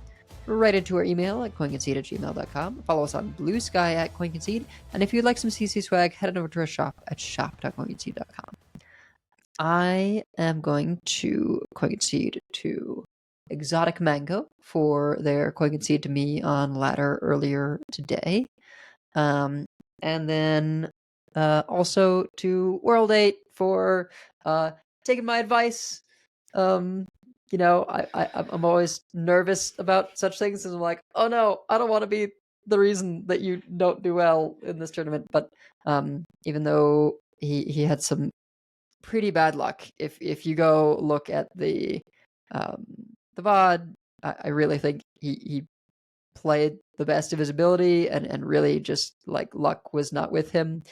Speaker 3: Write into our email at coinconcede@gmail.com. Follow us on Blue Sky at coinconcede. And if you'd like some CC swag, head on over to our shop at shop.coinconcede.com. I am going to coinconcede to Exotic Mango for their coinconcede to me on ladder earlier today. And then also to World 8 for taking my advice. I'm always nervous about such things, and I'm like, oh no, I don't want to be the reason that you don't do well in this tournament. But even though he had some pretty bad luck, if you go look at the VOD, I really think he played the best of his ability, and really just like luck was not with him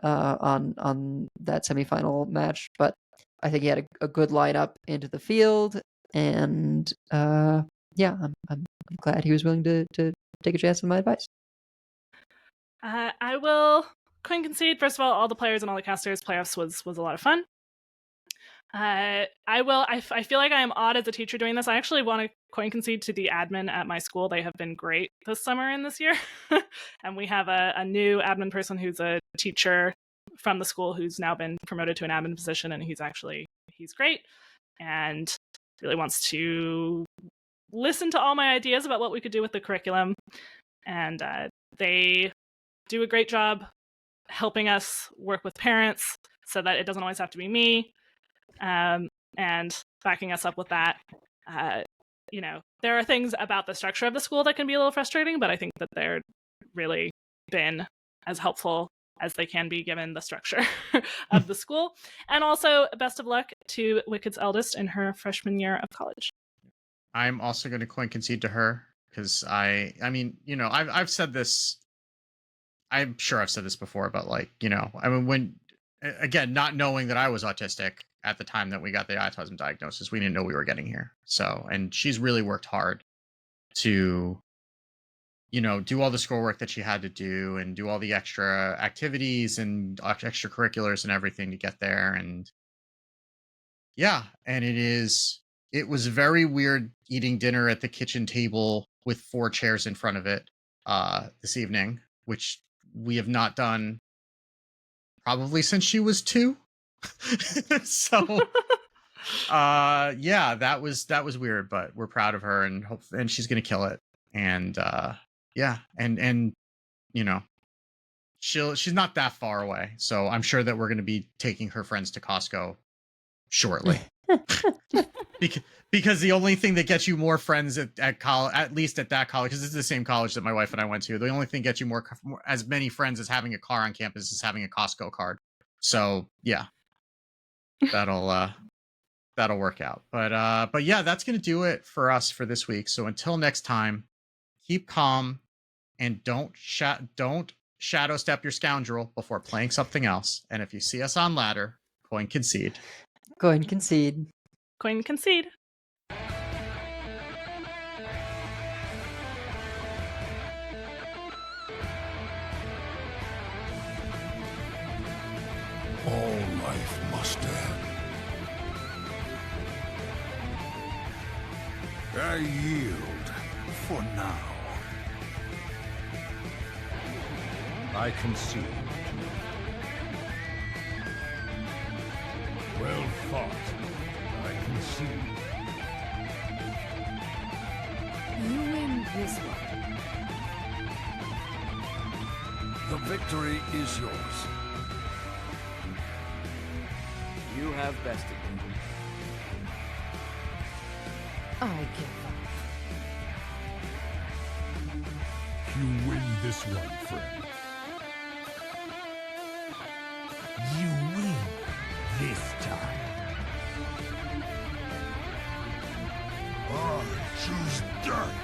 Speaker 3: on that semifinal match. But I think he had a good lineup into the field, and I'm glad he was willing to take a chance on my advice.
Speaker 1: I will concede. First of all the players and all the casters, playoffs was a lot of fun. I feel like I am odd as a teacher doing this. I actually want to concede to the admin at my school. They have been great this summer and this year. And we have a new admin person who's a teacher from the school who's now been promoted to an admin position, and he's great and really wants to listen to all my ideas about what we could do with the curriculum. And they do a great job helping us work with parents so that it doesn't always have to be me, and backing us up with that. There are things about the structure of the school that can be a little frustrating, but I think that they're really been as helpful as they can be given the structure of the school. And also, best of luck to Wicked's eldest in her freshman year of college.
Speaker 2: I'm also going to concede to her because I've said this. I'm sure I've said this before, but when again, not knowing that I was autistic at the time that we got the autism diagnosis, we didn't know we were getting here. So, and she's really worked hard to do all the schoolwork that she had to do and do all the extra activities and extracurriculars and everything to get there. And, yeah, and it was very weird eating dinner at the kitchen table with 4 chairs in front of it this evening, which we have not done probably since she was 2. So yeah, that was weird, but we're proud of her and she's gonna kill it. And yeah, and you know, she's not that far away, so I'm sure that we're gonna be taking her friends to Costco shortly. Because the only thing that gets you more friends at college, at least at that college, because this is the same college that my wife and I went to, the only thing that gets you more as many friends as having a car on campus is having a Costco card. So yeah, that'll work out. But yeah, that's gonna do it for us for this week. So until next time, keep calm and don't shadow step your scoundrel before playing something else. And if you see us on ladder, coin concede.
Speaker 3: Coin concede.
Speaker 1: Coin concede.
Speaker 6: All life must end. I yield for now. I concede. Well fought. I concede.
Speaker 4: You win this one.
Speaker 6: The victory is yours.
Speaker 7: You have bested me.
Speaker 4: I give up.
Speaker 6: You win this one, friend. You win this time. I choose death.